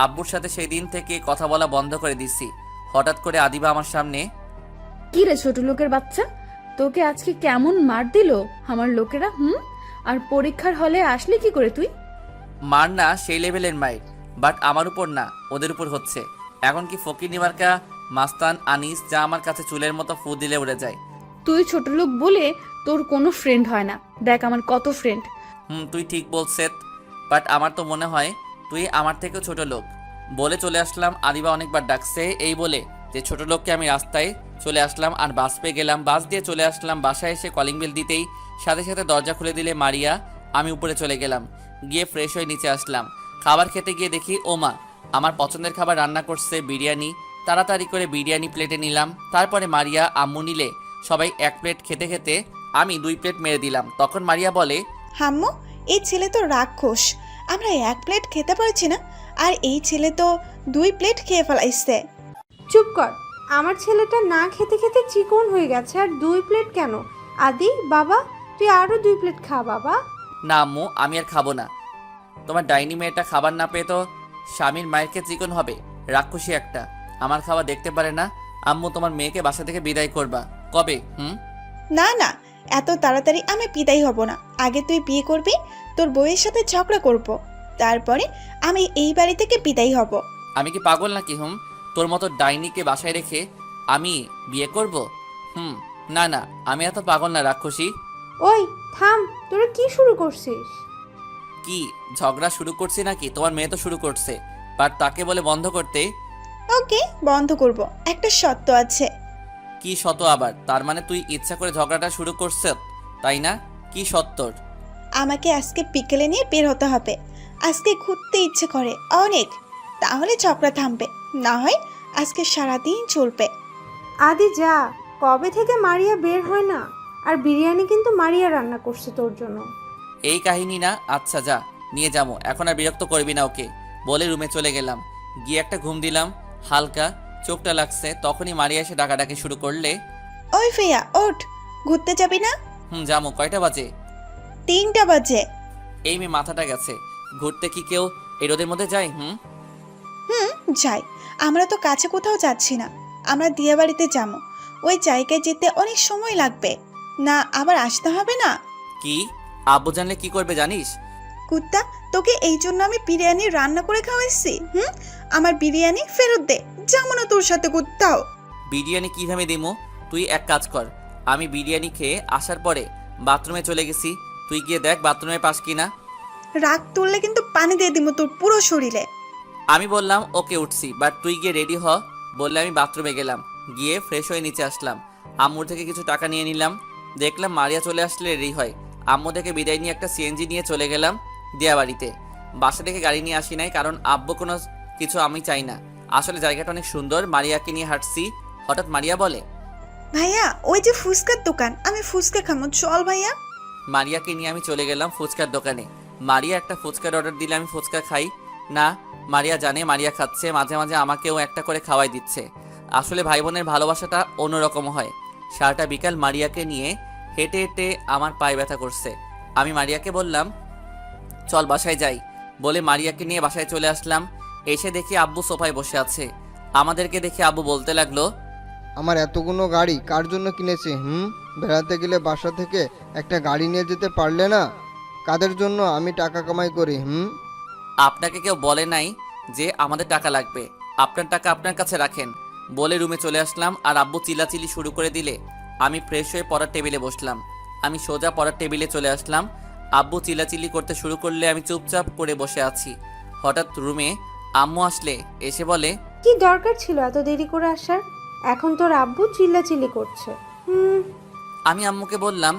S1: আব্বুর সাথে সেই দিন থেকে কথা বলা বন্ধ করে দিছি। হঠাৎ করে আদিবা আমার সামনে,
S6: কি রে ছোট লোকের বাচ্চা, তোকে আজকে কেমন মার দিল আমার লোকেরা? আর পরীক্ষার হলে আসলি কি করে তুই?
S1: মার না সেই লেভেলের মায়ের, বাট আমার উপর না, ওদের উপর হচ্ছে। এখন কি ফকির নিমার্কা মাস্তান আনিস যা আমার কাছে চুলের মতো ফু দিলে উড়ে যায়।
S6: তুই ছোট লোক বলে তোর কোনো ফ্রেন্ড হয় না। দেখ আমার কত ফ্রেন্ড।
S1: তুই ঠিক বলছিস, বাট আমার তো মনে হয় তুই আমার থেকেও ছোট লোক। বলে চলে আসলাম। আদিবা অনেকবার ডাকছে এই বলে যে ছোট লোককে আমি রাস্তায় চলে আসলাম আর বাস পেয়ে গেলাম। বাস দিয়ে চলে আসলাম বাসায়। এসে কলিং বেল দিতেই সাথে সাথে দরজা খুলে দিলে মারিয়া। আমি উপরে চলে গেলাম, গিয়ে ফ্রেশ হয়ে নিচে আসলাম। খাবার খেতে গিয়ে দেখি ওমা আমার পছন্দের খাবার রান্না করছে, বিরিয়ানি। তাড়াতাড়ি করে বিরিয়ানি প্লেটে নিলাম। তারপরে মারিয়া আম্মু নিলে সবাই 1 প্লেট খেতে খেতে আমি 2 প্লেট মেরে দিলাম। তখন মারিয়া বলে,
S4: হাম্মু, এই ছেলে তো রাক্ষস, আমরা 1 প্লেট খেতে পারছি না আর এই ছেলে তো 2 প্লেট খেয়ে ফেলাইছে।
S5: চুপ কর, আমার ছেলেটা না খেতে খেতে চিকন হয়ে গেছে আর 2 প্লেট কেন? আদি বাবা, তুই আরও 2 প্লেট খা বাবা।
S1: না আম্মু, আমি আর খাবো না। তোমার ডাইনি মেয়েটা খাবার না পেয়ে তো স্বামীর মায়েরকে চিকন হবে, রাক্ষসী একটা। আমার খাওয়া দেখতে পারে না। আম্মু, তোমার মেয়েকে বাসা থেকে বিদায় করবা কবে?
S4: না না, এত তাড়াতাড়ি আমি বিদায় হব না। আগে তুই বিয়ে করবি, তোর বউয়ের সাথে ঝগড়া করব, তারপরে আমি এই বাড়ি থেকে বিদায় হব।
S1: আমি কি পাগল নাকি? তোর মতো ডাইনিকে বাসায় রেখে আমি বিয়ে করব? না না, আমি এত পাগল না রাক্ষসী।
S5: ওই থাম, তোরা কি শুরু করছিস?
S1: কি ঝগড়া শুরু করছি নাকি? তোমার মেয়ে তো শুরু করছে, বাট তাকে বলে বন্ধ করতে।
S4: ওকে, বন্ধ করব, একটা শর্ত আছে।
S1: কি শত আবার? তার মানে তুই ইচ্ছা করে ঝগড়াটা শুরু করছ, তাই না? কি সত্তর?
S4: আমাকে আজকে বিকেলে নিয়ে বের হতে হবে। আজকে ঘুরতে ইচ্ছে করে অনেক, তাহলে ঝগড়া থামবে, না হয় আজকে সারাদিন চলবে।
S5: আদি যা, কবে থেকে মারিয়া বের হয় না? আর বিরিয়ানি কিন্তু মারিয়া রান্না করছে তোর জন্য।
S1: এই কাহিনী না? আচ্ছা যা, নিয়ে যাবো, এখন আর বিরক্ত করবি না ওকে, বলে রুমে চলে গেলাম। গিয়ে একটা ঘুম দিলাম, হালকা চোখটা লাগছে। তখনই মারিয়া এসে ডাকাডাকি শুরু করলে।
S4: ওই ফেয়া, ওঠ, ঘুরতে যাবি না?
S1: যাবো। কয়টা বাজে?
S4: 3টা বাজে।
S1: এই মেয়ে মাথাটা গেছে, ঘুরতে কি কেউ এই রোদের মধ্যে যায়?
S4: যাই, আমরা তো কাছে কোথাও যাচ্ছি না, আমরা দিয়াবাড়িতে যাবো। ওই জায়গায় যেতে অনেক সময় লাগবে না, আবার আসতে হবে না?
S1: কি? আব্বু জানলে কি করবে জানিস?
S4: কুত্তা, তোকে এই জন্য আমি বিরিয়ানি রান্না করে খাওয়াইছি। আমার বিরিয়ানি ফেরত দে, যাবো না তোর সাথে কোথাও।
S1: বিরিয়ানি কিভাবে দিমো? তুই এক কাজ কর, আমি বিরিয়ানি খেয়ে আসার পরে বাথরুমে চলে গেছি, তুই গিয়ে দেখ বাথরুমে পাস কিনা।
S4: রাগ তুললে কিন্তু পানি দিয়ে দিব তোর পুরো শরীরে।
S1: আমি বললাম ওকে, উঠছি, বাট তুই গিয়ে রেডি হ। বললে আমি বাথরুমে গেলাম, গিয়ে ফ্রেশ হয়ে নিচে আসলাম। আম্মুর থেকে কিছু টাকা নিয়ে নিলাম। দেখলাম মারিয়া চলে আসলে রেডি হয়। আম্মু থেকে বিদায় নিয়ে একটা সিএনজি নিয়ে চলে গেলাম দিয়াবাড়িতে। বাসা থেকে গাড়ি নিয়ে আসি নাই, কারণ আব্বু কোনো কিছু আমি চাই না। আসলে জায়গাটা অনেক সুন্দর। মারিয়াকে নিয়ে হাঁটছি, হঠাৎ মারিয়া বলে,
S4: ভাইয়া, ওই যে ফুচকার দোকান, আমি ফুচকা খামো, চল ভাইয়া।
S1: মারিয়াকে নিয়ে আমি চলে গেলাম ফুচকার দোকানে। মারিয়া একটা ফুচকার অর্ডার দিলে আমি ফুচকা খাই না। মারিয়া জানে মারিয়া খাচ্ছে, মাঝে মাঝে আমাকেও একটা করে খাওয়াই দিচ্ছে। আসলে ভাই বোনের ভালোবাসাটা অন্যরকম হয়। সারাটা বিকাল মারিয়াকে নিয়ে হেঁটে হেঁটে আমার পায়ে ব্যথা করছে। আমি মারিয়াকে বললাম চল বাসায় যাই, বলে মারিয়াকে নিয়ে বাসায় চলে আসলাম। এসে দেখি আব্বু সোফায় বসে আছে। আমাদেরকে দেখে আব্বু বলতে লাগলো,
S3: আমার এতগুলো গাড়ি কার জন্য কিনেছি? বেড়াতে গেলে বাসা থেকে একটা গাড়ি নিয়ে যেতে পারলে না? কাদের জন্য আমি টাকা কামাই করি?
S1: আপনাকে কেউ বলে নাই যে আমাদের টাকা লাগবে, আপনার টাকা আপনার কাছে রাখেন, বলে রুমে চলে আসলাম। আর আব্বু চিল্লাচিল্লি শুরু করে দিলে আমি ফ্রেশ হয়ে পড়ার টেবিলে বসলাম। আমি সোজা পড়ার টেবিলে চলে আসলাম। আব্বু চিল্লাচিল্লি করতে শুরু করলে আমি চুপচাপ করে বসে আছি। হঠাৎ রুমে আম্মু আসলে, এসে বলে,
S5: কি দরকার ছিল এত দেরি করে আসার? এখন তোর আব্বু চিল্লাচিল্লি করছে।
S1: আমি আম্মুকে বললাম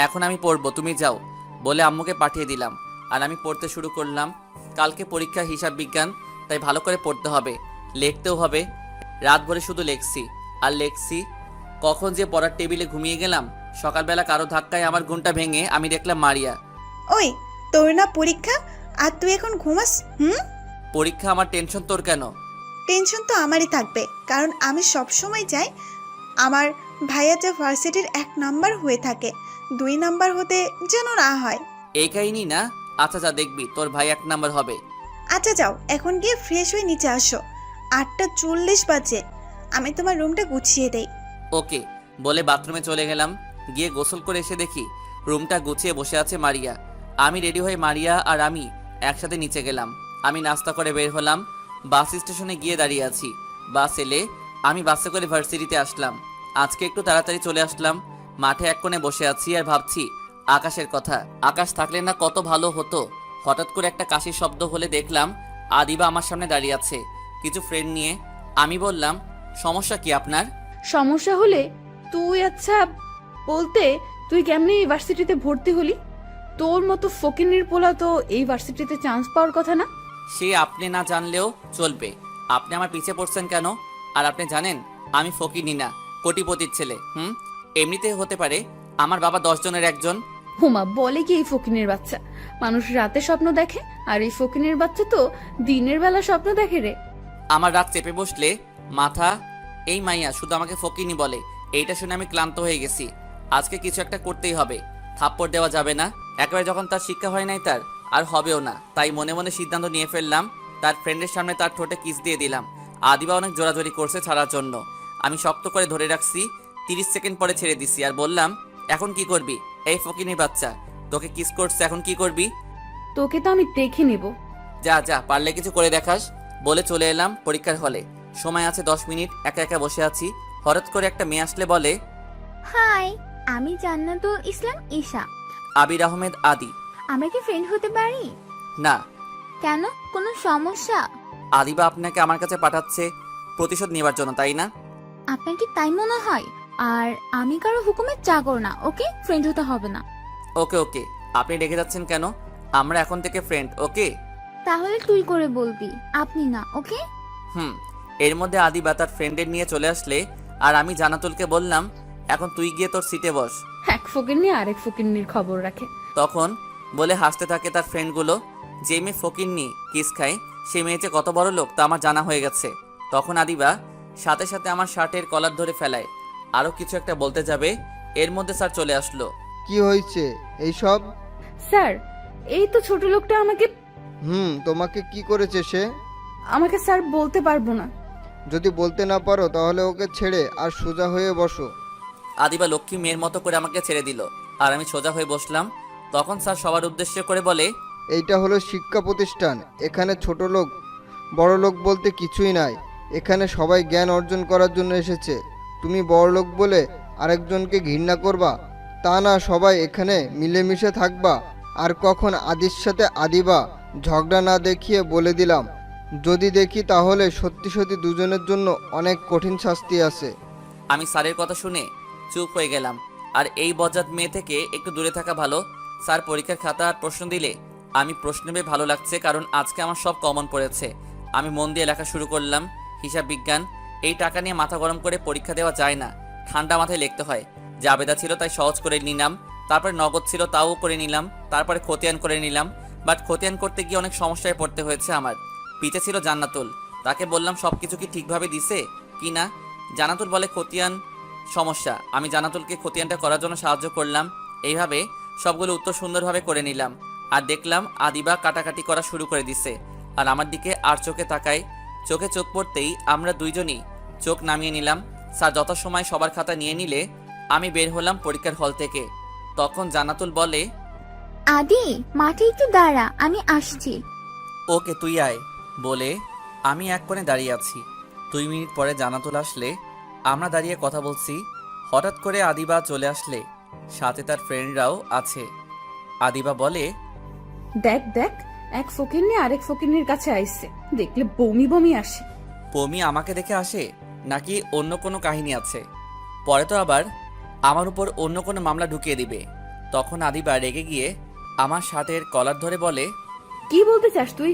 S1: এখন আমি পড়বো, তুমি যাও, বলে আম্মুকে পাঠিয়ে দিলাম। আর আমি পড়তে শুরু করলাম। কালকে পরীক্ষা হিসাব বিজ্ঞান, তাই ভালো করে পড়তে হবে, লিখতেও হবে। রাত ভরে শুধু লেখছি আর লেখছি। কখন যে পড়ার টেবিলে ঘুমিয়ে গেলাম। সকালবেলা কারো ধাক্কায় আমার ঘুমটা ভেঙে আমি দেখলাম মারিয়া।
S4: ওই, তোর না পরীক্ষা আর তুই এখন ঘুমাস?
S1: পরীক্ষা? আমার টেনশন তোর কেন?
S4: টেনশন তো আমারই থাকবে, কারণ আমি সব সময় চাই আমার ভাইয়া যে ভার্সিটির 1 নাম্বার হয়ে থাকে, 2 নাম্বার হতে যেন না হয়।
S1: এই কাহিনী না? আচ্ছা যা, দেখবি তোর ভাই 1 নাম্বার হবে।
S4: আচ্ছা যাও, এখন গিয়ে ফ্রেশ হয়ে নিচে আসো, 8:40 বাজে। আমি তোমার রুমটা গুছিয়ে দেই।
S1: ওকে, বলে বাথরুমে চলে গেলাম। গিয়ে গোসল করে এসে দেখি রুমটা গুছিয়ে বসে আছে মারিয়া। আমি রেডি হয়ে মারিয়া আর আমি একসাথে নিচে গেলাম। আমি নাস্তা করে বের হলাম। বাস স্টেশনে গিয়ে দাঁড়িয়ে আছি। বাস এলে আমি বাসে করে ভার্সিটিতে আসলাম। আজকে একটু তাড়াতাড়ি চলে আসলাম। মাঠে এক কোণে বসে আছি আর ভাবছি আকাশের কথা। আকাশ থাকলে না কত ভালো হতো। হঠাৎ করে একটা কাশির শব্দ হলে দেখলাম আদিবা আমার সামনে দাঁড়িয়ে আছে কিছু ফ্রেন্ড নিয়ে। আমি বললাম, সমস্যা কি আপনার?
S6: সমস্যা হলে তুই আচ্ছা বলতে তুই কেমনি এই ভার্সিটিতে ভর্তি হলি? তোর মতো ফকিনির পোলা তো এই ভার্সিটিতে চান্স পাওয়ার কথা না।
S1: সে আপনি না জানলেও চলবে। আপনি আমার পিছে পড়ছেন কেন? আর আপনি জানেন আমি ফকিনি না, কোটিপতির ছেলে। এমনিতে হতে পারে আমার বাবা 10 জনের একজন।
S6: হুমা বলে কি এই ফকিনের বাচ্চা? মানুষ রাতে স্বপ্ন দেখে, আর এই ফকিনের বাচ্চা তো দিনের বেলা স্বপ্ন দেখে রে।
S1: আমার রাত চেপে বসলে মাথা, এই মাইয়া শুধু আমাকে ফকিনি বলে। এইটা শুনে আমি ক্লান্ত হয়ে গেছি। আজকে কিছু একটা করতেই হবে। থাপ্পড় দেওয়া যাবে না। একেবারে যখন তার শিক্ষা হয় নাই তার, আর হবেও না। তাই মনে মনে সিদ্ধান্ত নিয়ে ফেললাম, তার ফ্রেন্ডের সামনে তার ঠোঁটে কিস দিয়ে দিলাম। আদিবা অনেক জোরাজোরি করছে ছাড়ার জন্য। আমি শক্ত করে ধরে রাখছি। 30 সেকেন্ড পরে ছেড়ে দিছি আর বললাম, এখন কি করবি? এই ফকিনি বাচ্চা, তোকে কিস করছে, এখন কি করবি?
S6: তোকে তো আমি দেখে নেব।
S1: যা যা, পারলে কিছু করে দেখাস। বলে চলে এলাম পরীক্ষার হলে। সময় আছে 10 মিনিট। একা একা বসে আছি। হঠাৎ করে একটা মেয়ে আসলে বলে,
S8: হাই, আমি জান্নাতুল ইসলাম ঈশা।
S1: আবির আহমেদ আদি।
S8: আমরা কি ফ্রেন্ড হতে পারি?
S1: না।
S8: কেন, কোনো সমস্যা?
S1: আদিবা আপনাকে আমার কাছে পাঠাচ্ছে প্রতিশোধ নেবার জন্য, তাই না?
S8: আপনার কি তাই মনে হয়? আর আমি কারো হুকুমের চাকর না, ওকে? ফ্রেন্ড হতে হবে না।
S1: ওকে ওকে, আপনি রেখে যাচ্ছেন কেন? আমরা এখন থেকে ফ্রেন্ড, ওকে?
S8: তাহলে তুই করে বলবি, আপনি না, ওকে?
S1: এর মধ্যে আদিবা তার ফ্রেন্ডের নিয়ে চলে আসলে, আর আমি জান্নাতুলকে বললাম, এখন তুই গিয়ে তোর সিটে বস।
S6: এক ফকিন্নি আরেক ফকিন্নির খবর রাখে।
S1: তখন বলে হাসতে থাকে তার ফ্রেন্ডগুলো। যে মেয়ে ফকিন্নি কিস খায়, সে মেয়েছে কত বড় লোক তা আমার জানা হয়ে গেছে। তখন আদিবা সাথে সাথে আমার শার্টের কলার ধরে ফেলায়। আরও কিছু একটা বলতে যাবে, এর মধ্যে স্যার চলে আসলো।
S3: কি হয়েছে এইসব?
S6: স্যার, এই তো ছোট লোকটা
S3: তোমাকে কি করেছে সে?
S6: আমাকে স্যার বলতে পারবো না।
S3: যদি বলতে না পারো তাহলে ওকে ছেড়ে আর সোজা হয়ে বসো।
S1: আদিবা লক্ষ্মী মেয়ের মতো করে আমাকে ছেড়ে দিল, আর আমি সোজা হয়ে বসলাম। তখন স্যার সবার উদ্দেশ্য করে বলে,
S3: এইটা হলো শিক্ষা প্রতিষ্ঠান। এখানে ছোট লোক বড় লোক বলতে কিছুই নাই। এখানে সবাই জ্ঞান অর্জন করার জন্য এসেছে। তুমি বড় লোক বলে আরেকজনকে ঘৃণা করবা তা না, সবাই এখানে মিলেমিশে থাকবা। আর কখন আদির সাথে আদিবা ঝগড়া না দেখিয়ে বলে দিলাম, যদি দেখি তাহলে সত্যি সত্যি দুজনের জন্য অনেক কঠিন শাস্তি আছে।
S1: আমি স্যারের কথা শুনে চুপ হয়ে গেলাম। আর এই বজ্জাত মেয়ে থেকে একটু দূরে থাকা ভালো। স্যার পরীক্ষার খাতা আর প্রশ্ন দিলে আমি প্রশ্ন পেয়ে ভালো লাগছে, কারণ আজকে আমার সব কমন পড়েছে। আমি মন দিয়ে লেখা শুরু করলাম। হিসাব বিজ্ঞান। এই টাকা নিয়ে মাথা গরম করে পরীক্ষা দেওয়া যায় না, ঠান্ডা মাথায় লিখতে হয়। যা আবেদা ছিল তাই সহজ করে নিলাম, তারপরে নগদ ছিল তাও করে নিলাম, তারপরে খতিয়ান করে নিলাম। বাট খতিয়ান করতে গিয়ে অনেক সমস্যায় পড়তে হয়েছে আমার। পিছে ছিল জান্নাতুল, তাকে বললাম সব কিছু কি ঠিকভাবে দিছে কি না। জান্নাতুল বলে খতিয়ান সমস্যা। আমি জান্নাতুলকে খতিয়ানটা করার জন্য সাহায্য করলাম। এইভাবে সবগুলো উত্তর সুন্দরভাবে করে নিলাম। আর দেখলাম আদিবা কাটাকাটি করা শুরু করে দিছে, আর আমার দিকে আর চোখে তাকায়। চোখে চোখ পড়তেই আমরা দুইজনই চোখ নামিয়ে নিলাম। স্যার যথাসময় সবার খাতা নিয়ে নিলে আমি বের হলাম পরীক্ষার হল থেকে। তখন জান্নাতুল বলে,
S8: আদি, মাঠে একটু দাঁড়া, আমি আসছি।
S1: ওকে তুই আয়। বলে আমি এক কোণে দাঁড়িয়ে আছি। 2 মিনিট পরে জান্নাতুল আসলে আমরা দাঁড়িয়ে কথা বলছি। হঠাৎ করে আদিবা চলে আসলে, সাথে তার ফ্রেন্ডরাও আছে। আদিবা বলে,
S6: দেখ দেখ, এক ফকিন্নি আরেক ফকিন্নির কাছে আইছে, দেখলে বমি বমি আসে।
S1: পমি আমাকে দেখে আসে নাকি অন্য কোনো কাহিনী আছে? পরে তো আবার আমার উপর অন্য কোনো মামলা ঢুকিয়ে দিবে। তখন আদিবা রেগে গিয়ে আমার শার্টের কলার ধরে বলে,
S6: কি বলতে চাস তুই?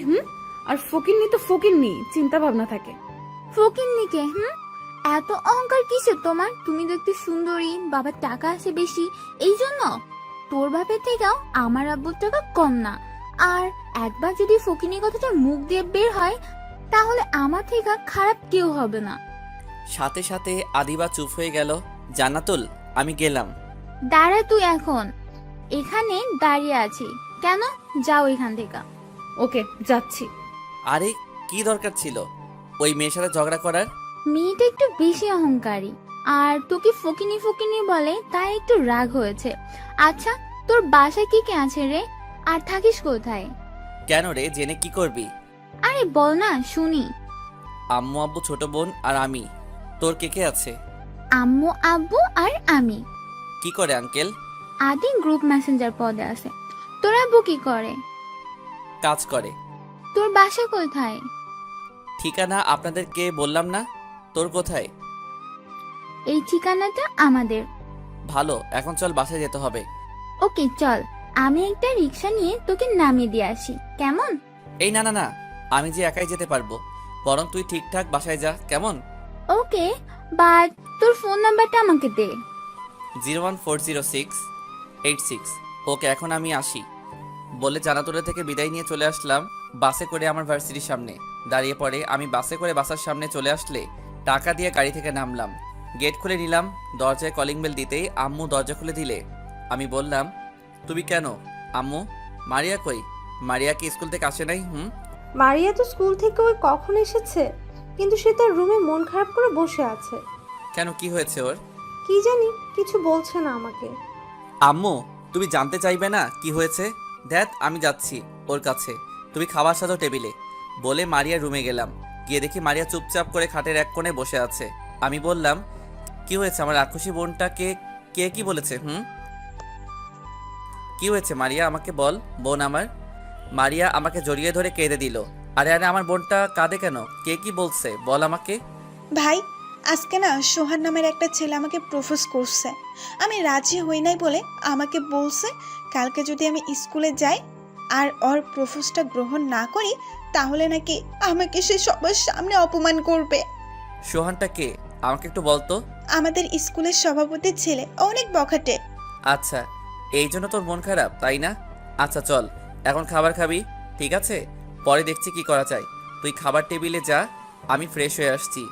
S6: আর ফকিন্নি তো ফকিন্নি, চিন্তা ভাবনা থাকে।
S8: ফকিন্নিকে এত অহংকার কিসের তোমার? তুমি দেখতে সুন্দরী, বাবার টাকা আছে বেশি, এই জন্য? তোর বাপের থেকেও আমার আব্বুর টাকা কম না। আর একবার যদি ফকিন্নি কথাটা মুখ দিয়ে বের হয়, তাহলে আমার থেকে খারাপ কেউ হবে না।
S1: সাথে সাথে আদিবা চুপ হয়ে গেল। জান্নাতুল, আমি গেলাম।
S8: দাঁড়া, তুই এখন এখানে দাঁড়িয়ে আছি কেন? যাও এখান থেকে।
S6: ওকে, যাচ্ছি।
S1: আরে কি দরকার ছিল ওই মেয়ের সাথে ঝগড়া করার?
S8: মেয়েটা একটু বেশি অহংকারী, আর তোকে ফকিনি ফকিনি বলে তাই একটু রাগ হয়েছে। আচ্ছা, তোর বাসায় কি কে আছে রে? আর থাকিস কোথায়?
S1: কেন রে, জেনে কি করবি?
S8: আরে বল না শুনি।
S1: আম্মু আব্বু ছোট বোন আর আমি। তোর কে কে আছে?
S8: আম্মু আব্বু আর আমি।
S1: কি করে আঙ্কেল?
S8: আদি গ্রুপ মেসেঞ্জার পদে আছে। তোর আব্বু কি করে?
S1: কাজ করে।
S8: তোর বাসা কোথায়?
S1: ঠিকানা আপনাদেরকে বললাম না? তোর কোথায়?
S8: এই ঠিকানাটা আমাদের।
S1: ভালো, এখন চল বাসায় যেতে হবে।
S8: ওকে চল, আমি একটা রিক্সা নিয়ে তোকে নামিয়ে দিয়ে আসি, কেমন?
S1: এই না না না, আমি যে একাই যেতে পারবো, বরং তুই ঠিকঠাক বাসায় যা, কেমন?
S8: ওকে, বাট তোর ফোন নাম্বারটা আমাকে দে।
S1: 0140686। ওকে, এখন আমি আসি। বলে জান্নাতুলের থেকে বিদায় নিয়ে চলে আসলাম বাসে করে আমার ভার্সিটির সামনে। দাঁড়িয়ে পড়ে আমি বাসে করে বাসার সামনে চলে আসলে টাকা দিয়ে গাড়ি থেকে নামলাম। গেট খুলে নিলাম। দরজায় কলিং বেল দিতেই আম্মু দরজা খুলে দিলে আমি বললাম, তুমি কেন? আম্মু, মারিয়া কই? মারিয়া কি স্কুল থেকে আসে নাই?
S5: মারিয়া তো স্কুল থেকে ওই কখন এসেছে, কিন্তু সে তার রুমে মন খারাপ করে বসে আছে।
S1: কেন, কি হয়েছে ওর?
S5: কি জানি, কিছু বলছে না আমাকে।
S1: আম্মু, তুমি জানতে চাইবে না কি হয়েছে? দেখ, আমি যাচ্ছি ওর কাছে, তুমি খাবার সাজাও টেবিলে। বলে মারিয়ার রুমে গেলাম। গিয়ে দেখি মারিয়া চুপচাপ করে খাটের এক কোণে বসে আছে। আমি বললাম, কি হয়েছে আমার রাক্ষসী বোনটাকে? কে কি বলেছে? কি হয়েছে মারিয়া, আমাকে বল বোন আমার। মারিয়া আমাকে জড়িয়ে ধরে কেঁদে দিল। আরে আরে, আমার বোনটা কাঁদে কেন? কে কি বলছে বল আমাকে।
S4: ভাই, আজকে না সোহান নামের একটা ছেলে আমাকে প্রপোজ করছে। আমি রাজি হই নাই বলে আমাকে বলছে কালকে যদি আমি স্কুলে যাই আর ওর প্রপোজটা গ্রহণ না করি তাহলে নাকি আমাকে সে সবার সামনে অপমান করবে।
S1: সোহানটা কে আমাকে একটু বলতো।
S4: আমাদের স্কুলের সভাপতির ছেলে, অনেক বখাটে।
S1: আচ্ছা, এই জন্য তোর মন খারাপ তাই না? আচ্ছা চল, এখন খাবার খাবি, ঠিক আছে? পরে দেখছি কি করা যায়। তুই খাবার টেবিলে যা, আমি ফ্রেশ হয়ে আসছি।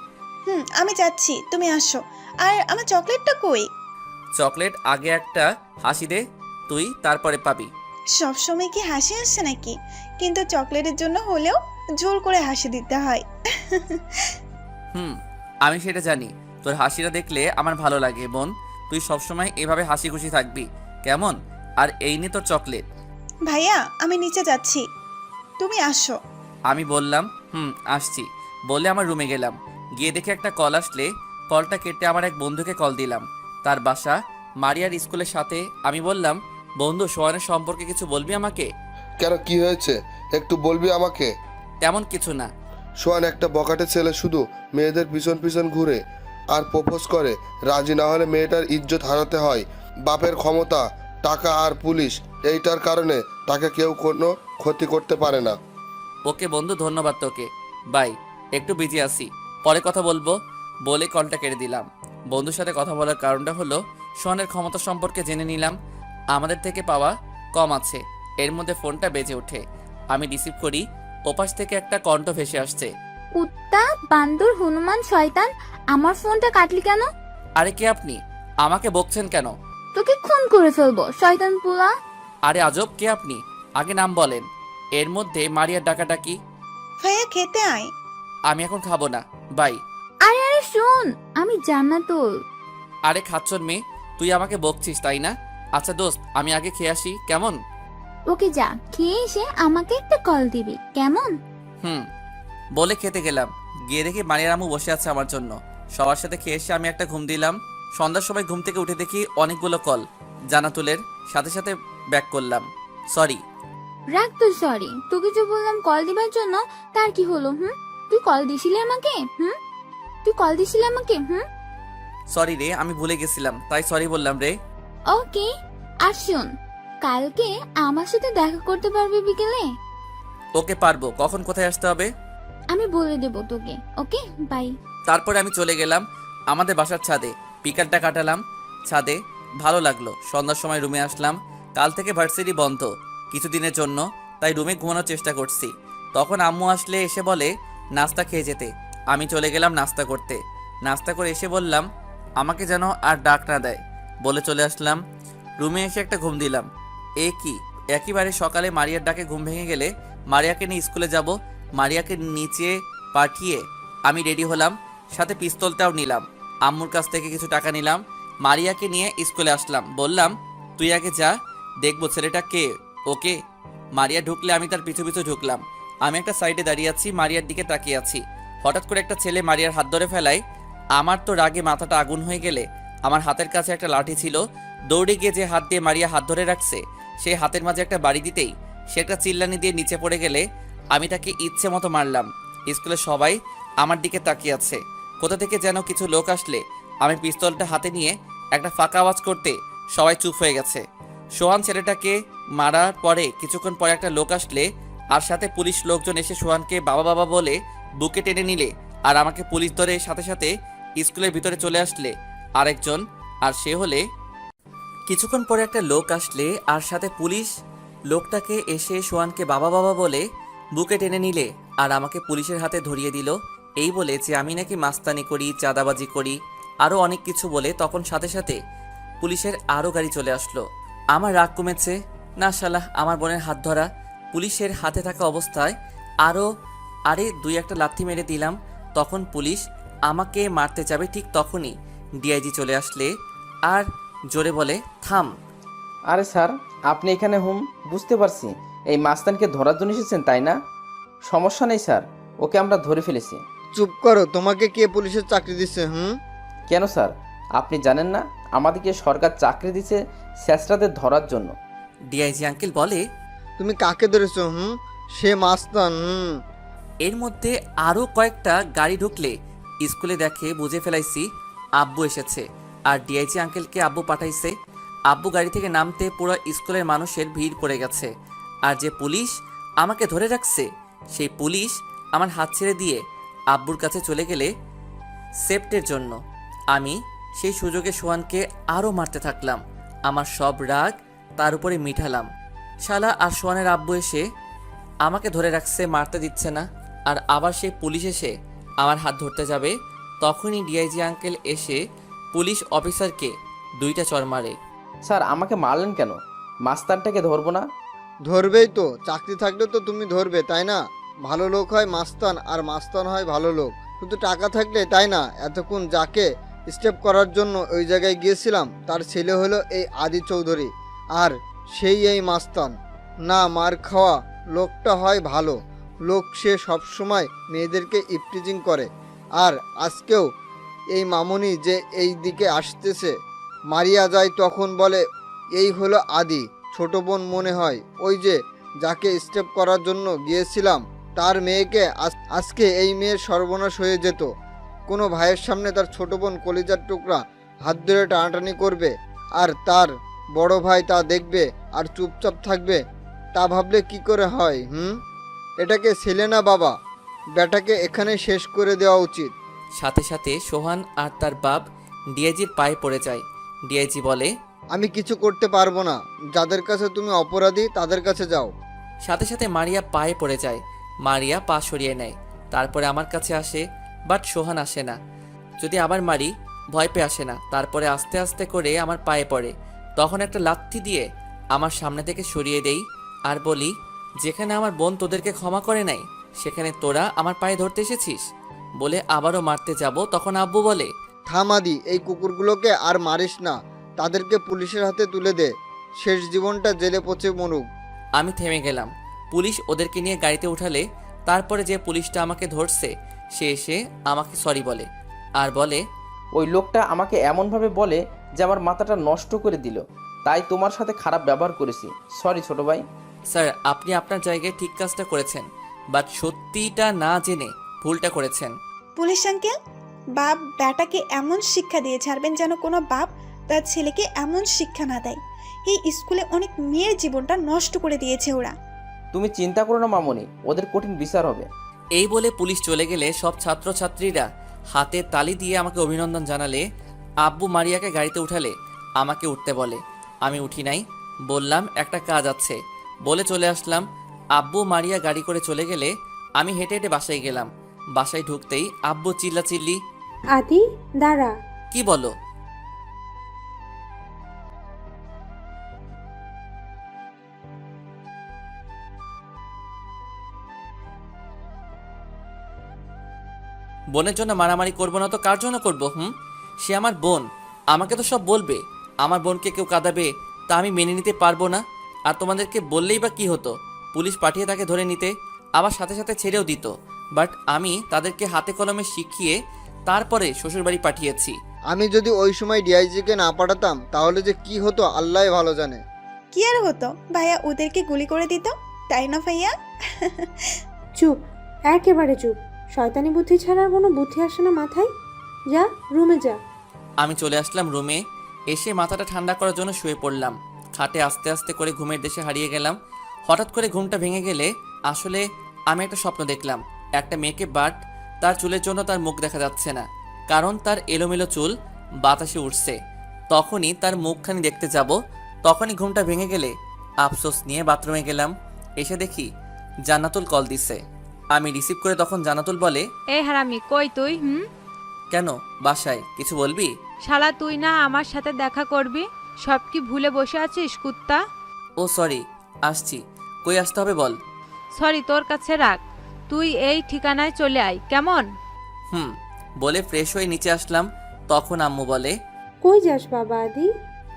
S4: আমি যাচ্ছি, তুমি আসো। আর আমার চকলেটটা কই?
S1: চকলেট আগে একটা হাসি দে তুই, তারপরে পাবি।
S4: সবসময় কি হাসি আসছে নাকি? কিন্তু চকলেটের জন্য হলেও জোর করে হাসি দিতে হয়।
S1: আমি সেটা জানি। তোর হাসিটা দেখলে আমার ভালো লাগে বোন। তুই সবসময় এভাবে হাসি খুশি থাকবি, কেমন? আর এই নে তোর চকলেট।
S4: ভাইয়া, আমি নিচে যাচ্ছি, তুমি আসো।
S1: আমি বললাম আসছি বলে আমার রুমে গেলাম। গিয়ে দেখে একটা কল আসলে কলটা কেটে আমার এক বন্ধুকে কল দিলাম। তার বাসা মারিয়ার স্কুলের সাথে। আমি বললাম, বন্ধু, সোহানের সম্পর্কে কিছু বলবি আমাকে?
S2: কেন, কি হয়েছে একটু বলবি আমাকে?
S1: তেমন কিছু না।
S2: সোহান একটা বখাটে ছেলে, শুধু মেয়েদের পিছন পিছন ঘুরে আর প্রপোজ করে। রাজি না হলে মেয়েটার ইজ্জত হারাতে হয়। বাপের ক্ষমতা, টাকা আর পুলিশ, এইটার কারণে তাকে কেউ কোনো ক্ষতি করতে পারে না।
S1: ওকে বন্ধু, ধন্যবাদ তোকে, বাই। একটু বিজি আছি, পরে কথা বলবো বলে কলটা কেটে দিলাম। বন্ধুর সাথে কথা বলার কারণটা হলো সোহানের ক্ষমতা সম্পর্কে জেনে নিলাম। আমাদের থেকে পাওয়া কম আছে। এর মধ্যে ফোনটা বেজে ওঠে। আমি রিসিভ করি। ওপাশ থেকে একটা কণ্ঠ ভেসে আসছে।
S8: কুত্তা, বান্দর, হনুমান, শয়তান, আমার ফোনটা কাটলি কেন?
S1: আরে কে আপনি? আমাকে বকছেন কেন?
S8: তোকে খুন করে ফেলবো, শয়তান পোলা।
S1: আরে আজব, কে আপনি? আগে নাম বলেন। এর মধ্যে মারিয়ার ডাকাডাকি।
S4: ভাইয়া, খেতে আয়।
S1: আমি এখন খাবো না, বাই।
S8: আরে আরে শোন, আমি জান্নাতুল।
S1: আরে খাচ্ছর মেয়ে, তুই আমাকে বকছিস তাই না? আচ্ছা দোস্ত, আমি আগে খেয়ে আসি, কেমন?
S8: ওকে যা, খেয়ে এসে আমাকে একটা কল দিবি, কেমন?
S1: বলে খেতে গেলাম। গিয়ে দেখি মারিয়ার আম্মু বসে আছে আমার জন্য। সবার সাথে খেয়ে এসে আমি একটা ঘুম দিলাম। সন্ধ্যার সময় ঘুম থেকে উঠে দেখি অনেকগুলো কল। জান্নাতুলের সাথে সাথে ব্যাক করলাম। সরি।
S8: রাখ তো সরি, তোকে যে বললাম কল দিবার জন্য, তার কি হলো? তুই কল দিছিলি আমাকে? তুই কল দিছিলি আমাকে?
S1: সরি রে, আমি ভুলে গেছিলাম, তাই সরি বললাম রে।
S8: ওকে। আর শোন, কালকে আমার সাথে দেখা করতে পারবি বিকেলে?
S1: ওকে, পারবো। কখন কোথায় আসতে হবে?
S8: আমি বলে দেবো তোকে। ওকে, বাই।
S1: তারপরে আমি চলে গেলাম আমাদের বাসার ছাদে। বিকালটা কাটালাম ছাদে, ভালো লাগলো। সন্ধ্যার সময় রুমে আসলাম। কাল থেকে ভার্সিটি বন্ধ কিছুদিনের জন্য, তাই রুমে ঘুমানোর চেষ্টা করছি। তখন আম্মু আসলে এসে বলে নাস্তা খেয়ে যেতে। আমি চলে গেলাম নাস্তা করতে। নাস্তা করে এসে বললাম আমাকে যেন আর ডাক না দেয়, বলে চলে আসলাম। রুমে এসে একটা ঘুম দিলাম। কি একেবারে সকালে মারিয়ার ডাকে ঘুম ভেঙে গেলে মারিয়াকে নিয়ে স্কুলে যাব। মারিয়াকে নিচে পাঠিয়ে আমি রেডি হলাম, সাথে পিস্তলটাও নিলাম। আম্মুর কাছ থেকে কিছু টাকা নিলাম। মারিয়াকে নিয়ে স্কুলে আসলাম। বললাম তুই আগে যা, দেখবো ছেলেটা কে। ওকে। মারিয়া ঢুকলে আমি তার পিছু পিছু ঢুকলাম। আমি একটা সাইডে দাঁড়িয়ে আছি, মারিয়ার দিকে তাকিয়ে আছি। হঠাৎ করে একটা ছেলে মারিয়ার হাত ধরে ফেলায়। আমার তো রাগে মাথাটা আগুন হয়ে গেলে, আমার হাতের কাছে একটা লাঠি ছিল। দৌড়ে গিয়ে যে হাত দিয়ে মারিয়া হাত ধরে রাখছে, সেই হাতের মাঝে একটা বাড়ি দিতেই সে একটা চিল্লানি দিয়ে নিচে পড়ে গেলে আমি তাকে ইচ্ছে মতো মারলাম। স্কুলে সবাই আমার দিকে তাকিয়ে আছে। কোথা থেকে যেন কিছু লোক আসলে আমি পিস্তলটা হাতে নিয়ে একটা ফাঁকা আওয়াজ করতে সবাই চুপ হয়ে গেছে। সোহান ছেলেটাকে মারার পরে কিছুক্ষণ পরে একটা লোক আসলে আর সাথে পুলিশ লোকজন এসে সোহানকে বাবা বাবা বলে বুকে টেনে নিলে, আর আমাকে পুলিশ ধরে সাথে সাথে স্কুলের ভিতরে চলে আসলে আরেকজন। আর সে হলে কিছুক্ষণ পরে একটা লোক আসলে আর সাথে পুলিশ লোকটাকে এসে সোহানকে বাবা বাবা বলে বুকে টেনে নিলে আর আমাকে পুলিশের হাতে ধরিয়ে দিল, এই বলে যে আমি নাকি মাস্তানি করি, চাঁদাবাজি করি, আরও অনেক কিছু বলে। তখন সাথে সাথে পুলিশের আরও গাড়ি চলে আসলো। আমার রাগ কমেছে না শালা, আমার বোনের হাত ধরা পুলিশের হাতে থাকা অবস্থায় আরে দুই একটা লাথি মেরে দিলাম। তখন পুলিশ আমাকে মারতে যাবে, ঠিক তখনই ডিআইজি চলে আসলে আর জোরে বলে, থাম।
S7: আরে স্যার, আপনি এখানে বুঝতে পারছি। এই মাস্তানকে ধরার জন্য এসেছেন তাই না? সমস্যা নেই স্যার, ওকে আমরা ধরে ফেলেছি।
S3: চুপ করো, তোমাকে কে পুলিশের চাকরি দিচ্ছে?
S7: কেন স্যার, আপনি জানেন না আমাদেরকে সরকার চাকরি দিচ্ছে স্যাসরাদের ধরার জন্য?
S1: ডিআইজি আঙ্কেল বলে,
S3: তুমি কাকে ধরেছো? সে মাস্তান।
S1: এর মধ্যে আরও কয়েকটা গাড়ি ঢুকলে স্কুলে দেখে বুঝে ফেলাইছি আব্বু এসেছে আর ডিআইজি আঙ্কেলকে আব্বু পাঠাইছে। আব্বু গাড়ি থেকে নামতে পুরো স্কুলের মানুষের ভিড় পড়ে গেছে। আর যে পুলিশ আমাকে ধরে রাখছে সেই পুলিশ আমার হাত ছেড়ে দিয়ে আব্বুর কাছে চলে গেলে সেফটের জন্য আমি সেই সুযোগে সোহানকে আরও মারতে থাকলাম। আমার সব রাগ তার উপরে মিঠালাম। শালা আর সোহানের আব্বু এসে আমাকে ধরে রাখছে, মারতে দিচ্ছে না। আর আবার সেই পুলিশ এসে আমার হাত ধরতে যাবে, তখনই ডিআইজি আঙ্কেল এসে পুলিশ অফিসারকে দুইটা চড় মারে।
S7: স্যার, আমাকে মারলেন কেন? মাস্তানটাকে ধরবো না?
S3: ধরবেই তো, চাকরি থাকলে তো তুমি ধরবে, তাই না? ভালো লোক হয় মাস্তান আর মাস্তান হয় ভালো লোক। শুধু টাকা থাকলে, তাই না? এতক্ষণ যাকে স্টেপ করার জন্য ওই জায়গায় গিয়েছিলাম তার ছেলে হলো এই আদি চৌধুরী, আর সেই এই মাস্তান। না, মার খাওয়া লোকটা হয় ভালো লোক, সে সবসময় মেয়েদেরকে ইপটিজিং করে। আর আজকেও এই মামুনি যে এই দিকে আসতেছে, মারিয়া যায় তখন বলে এই হলো আদি, ছোট বোন মনে হয়। ওই যে যাকে স্টেপ করার জন্য গিয়েছিলাম তার মেয়েকে আজকে এই মেয়ের সর্বনাশ হয়ে যেত। কোনো ভাইয়ের সামনে তার ছোট বোন কলিজার টুকরা হাত ধরে টানাটানি করবে আর তার বড় ভাই তা দেখবে আর চুপচাপ থাকবে, তা ভাবলে কি করে হয়? এটাকে ছেলে না বাবা, বেটাকে এখানে শেষ করে দেওয়া উচিত।
S1: সাথে সাথে সোহান আর তার বাপ ডিআইজির পায়ে পড়ে যায়। ডিআইজি বলে,
S3: আমি কিছু করতে পারবো না, যাদের কাছে তুমি অপরাধী তাদের কাছে যাও।
S1: সাথে সাথে মারিয়া পায়ে পড়ে যায়। মারিয়া পা সরিয়ে নেয়, তারপরে আমার কাছে আসে, বাট সোহান আসে না। যদি আবার মারি ভয় পেয়ে আসে না। তারপরে আস্তে আস্তে করে আমার পায়ে পড়ে, তখন একটা লাথি দিয়ে আমার সামনে থেকে সরিয়ে দেই আর বলি, যেখানে আমার বোন তোদেরকে ক্ষমা করে নাই সেখানে তোরা আমার পায়ে ধরতে এসেছিস। বলে আবারও মারতে যাব, তখন আব্বু বলে,
S3: থামাদি, এই কুকুরগুলোকে আর মারিস না, তাদেরকে পুলিশের হাতে তুলে দে, শেষ জীবনটা জেলে পচে মরুক।
S1: আমি থেমে গেলাম। পুলিশ ওদেরকে নিয়ে গাড়িতে উঠালে তারপরে যে পুলিশটা আমাকে ধরছে সে এসে আমাকে সরি বলে আর বলে,
S7: ওই লোকটা আমাকে এমনভাবে বলে যে আমার মাথাটা নষ্ট করে দিল, তাই তোমার সাথে খারাপ ব্যবহার করেছি। সরি ছোট ভাই।
S1: স্যার, আপনি আপনার জায়গায় ঠিক কাজটা করেছেন, বাট সত্যিটা না জেনে ভুলটা করেছেন।
S4: পুলিশ আঙ্কেল, বাপ বেটাকে এমন শিক্ষা দিয়ে ছাড়বেন যেন কোনো বাপ তার ছেলেকে এমন শিক্ষা না দেয়। এই স্কুলে অনেক মেয়ের জীবনটা নষ্ট করে দিয়েছে ওরা।
S7: তুমি চিন্তা করো না মামনি, ওদের কঠিন বিচার হবে।
S1: এই বলে পুলিশ চলে গেলে সব ছাত্রছাত্রীরা হাতে তালি দিয়ে আমাকে অভিনন্দন জানালে। আব্বু মারিয়াকে গাড়িতে উঠালে আমাকে উঠতে বলে। আমি উঠি নাই, বললাম একটা কাজ আছে বলে চলে আসলাম। আব্বু মারিয়া গাড়ি করে চলে গেলে আমি হেঁটে হেঁটে বাসায় গেলাম। বাসায় ঢুকতেই আব্বু চিল্লাচিল্লি।
S5: আদি, দাঁড়া।
S1: কি বলো? বোনের জন্য মারামারি করবো না তো কার জন্য করবো? সে আমার বোন, আমাকে তো সব বলবে। আমার বোনকে কেউ কাঁদাবে তা আমি মেনে নিতে পারবো না। আর তোমাদেরকে বললেই বা কি হতো? পুলিশ পাঠিয়ে তাকে ধরে নিতে, আবার সাথে সাথে ছেড়েও দিত। বাট আমি তাদেরকে হাতে কলমে শিখিয়ে তারপরে শ্বশুরবাড়ি পাঠিয়েছি।
S3: আমি যদি ওই সময় ডিআইজিকে না পাঠাতাম তাহলে যে কি হতো আল্লাহ ভালো জানে।
S4: কি আর হতো ভাইয়া, ওদেরকে গুলি করে দিত, তাই না ভাইয়া?
S5: চুপ, একেবারে চুপ। শয়তানি বুদ্ধি ছাড়া আর কোনো বুদ্ধি আসে না মাথায়। যা রুমে যা।
S1: আমি চলে আসলাম রুমে, এসে মাথাটা ঠান্ডা করার জন্য শুয়ে পড়লাম। খাটে আস্তে আস্তে করে ঘুমের দেশে হারিয়ে গেলাম। হঠাৎ করে ঘুমটা ভেঙে গেলে আসলে আমি একটা স্বপ্ন দেখলাম। একটা মেয়েকে, বাট তার চুলের জন্য তার মুখ দেখা যাচ্ছে না, কারণ তার এলোমেলো চুল বাতাসে উঠছে। তখনই তার মুখখানি দেখতে যাব, তখনই ঘুমটা ভেঙে গেলে আফসোস নিয়ে বাথরুমে গেলাম। এসে দেখি জান্নাতুল কল দিছে। আমি রিসিভ করে তখন জান্নাতুল বলে,
S9: এই হারামি, কই তুই?
S1: কেন বাসায় কিছু বলবি?
S9: শালা তুই না আমার সাথে দেখা করবি? সব কি ভুলে বসে আছিস কুত্তা?
S1: ও সরি, আসছি। কই আসতে হবে বল।
S9: সরি তোর কাছে রাখ, তুই এই ঠিকানায় চলে আয় কেমন?
S1: হুম বলে ফ্রেশ হয়ে নিচে আসলাম। তখন আম্মু বলে,
S5: কই যাস বাবা আদি?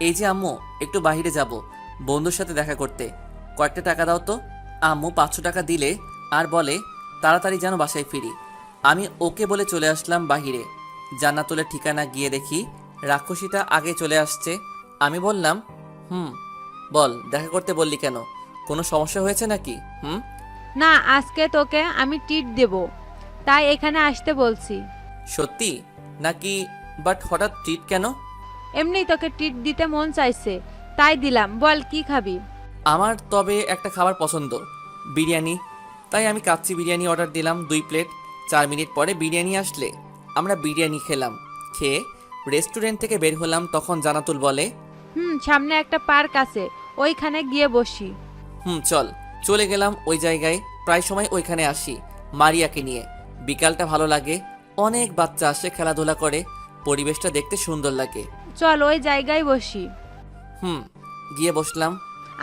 S1: এই যে আম্মু, একটু বাইরে যাব, বন্ধুর সাথে দেখা করতে। কয়েকটা টাকা দাও তো। আম্মু 500 টাকা দিলে আর বলে তাড়াতাড়ি যেন বাসায় ফিরি। আমি ওকে বলে চলে আসলাম বাহিরে। জান্নাতুলের ঠিকানা গিয়ে দেখি রাক্ষসীটা আগে চলে আসছে। আমি বললাম, বল, দেখা করতে বললি কেন? কোনো সমস্যা হয়েছে নাকি?
S9: না, আজকে তোকে আমি ট্রিট দেব, তাই এখানে আসতে বলছি।
S1: সত্যি নাকি? বাট হঠাৎ ট্রিট কেন?
S9: এমনি তোকে ট্রিট দিতে মন চাইছে, তাই দিলাম। বল কি খাবি?
S1: আমার তবে একটা খাবার পছন্দ, বিরিয়ানি। তাই আমি কাচ্চি বিরিয়ানি অর্ডার দিলাম 2 প্লেট। 4 মিনিট পরে বিরিয়ানি আসলে আমরা বিরিয়ানি খেলাম। খেয়ে রেস্টুরেন্ট থেকে বের হলাম। তখন জান্নাতুল বলে,
S9: সামনে একটা পার্ক আছে, ওইখানে গিয়ে বসি।
S1: চল। চলে গেলাম ওই জায়গায়। প্রায় সময় ওইখানে আসি মারিয়াকে নিয়ে। বিকালটা ভালো লাগে, অনেক বাচ্চা আসে, খেলাধুলা করে, পরিবেশটা দেখতে সুন্দর লাগে।
S9: চল ওই জায়গায় বসি।
S1: গিয়ে বসলাম।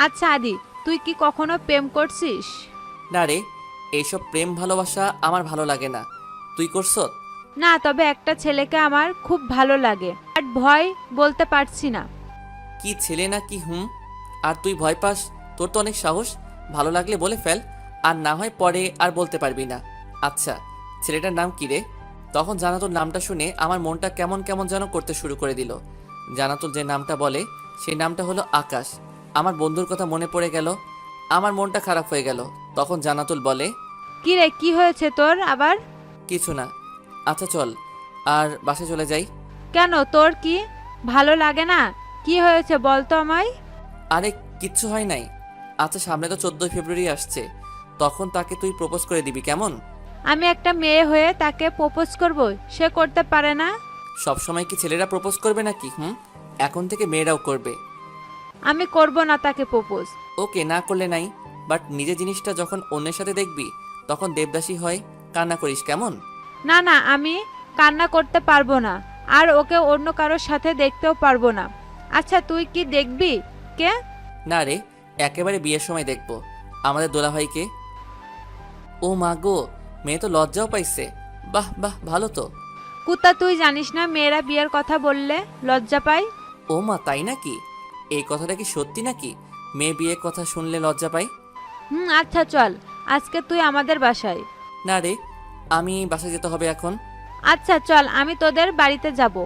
S9: আচ্ছা আদি, তুই কি কখনো প্রেম করছিস?
S1: না রে, এইসব প্রেম ভালোবাসা আমার ভালো লাগে না। তুই করছ?
S9: না, তবে একটা ছেলেকে আমার খুব ভালো লাগে, বাট ভয় বলতে পারছি না।
S1: কি ছেলে না কি? আর তুই ভয় পাস? তোর তো অনেক সাহস। ভালো লাগলে বলে ফেল, আর না হয় পরে আর বলতে পারবি না। আচ্ছা, ছেলেটার নাম কি রে? তখন জান্নাতুল নামটা শুনে আমার মনটা কেমন কেমন যেন করতে শুরু করে দিল। জান্নাতুল যে নামটা বলে সেই নামটা হলো আকাশ। আমার বন্ধুর কথা মনে পড়ে গেল, আমার মনটা খারাপ হয়ে গেল। তখন জান্নাতুল বলে,
S9: কি রে, কি হয়েছে তোর আবার?
S1: কিছু না। আচ্ছা চল আর বাসায় চলে যাই।
S9: কেন, তোর কি ভালো লাগে না? কি হয়েছে বল তো আমায়।
S1: আরে কিচ্ছু হয় নাই। আচ্ছা, সামনে তো 14 ফেব্রুয়ারি আসছে, তখন তাকে তুই প্রপোজ করে দিবি কেমন?
S9: আমি একটা মেয়ে হয়ে তাকে প্রপোজ করব, সে করতে পারে না?
S1: সব সময় কি ছেলেরা প্রপোজ করবে নাকি? এখন থেকে মেয়েরাও করবে।
S9: আমি করব না তাকে প্রপোজ।
S1: ওকে, না করলে নাই, বাট নিজের জিনিসটা যখন অন্যের সাথে দেখবি তখন দেবদাসী হয়, কান্না করিস কেমন?
S9: না না, আমি কান্না করতে পারবো না, আর ওকে অন্য কারোর সাথে দেখতেও পারবো না। আচ্ছা তুই কি দেখবি? কে?
S1: না রে, একেবারে বিয়ের সময় দেখব আমাদের দোলাভাইকে। ও মা গো, মেয়ে তো লজ্জাও পাইছে। বাহ বাহ, ভালো তো।
S9: কুত্তা, তুই জানিস না মেয়েরা বিয়ের কথা বললে লজ্জা পায়?
S1: ও মা, তাই নাকি? এই কথাটা কি সত্যি নাকি? মেয়ে বিয়ের কথা শুনলে লজ্জা পাই?
S9: আচ্ছা চল, আজকে তুই আমাদের বাসায়।
S1: না রে, আমি বাসায় যেতে হবে এখন।
S9: আচ্ছা চল, আমি তোদের বাড়িতে যাব,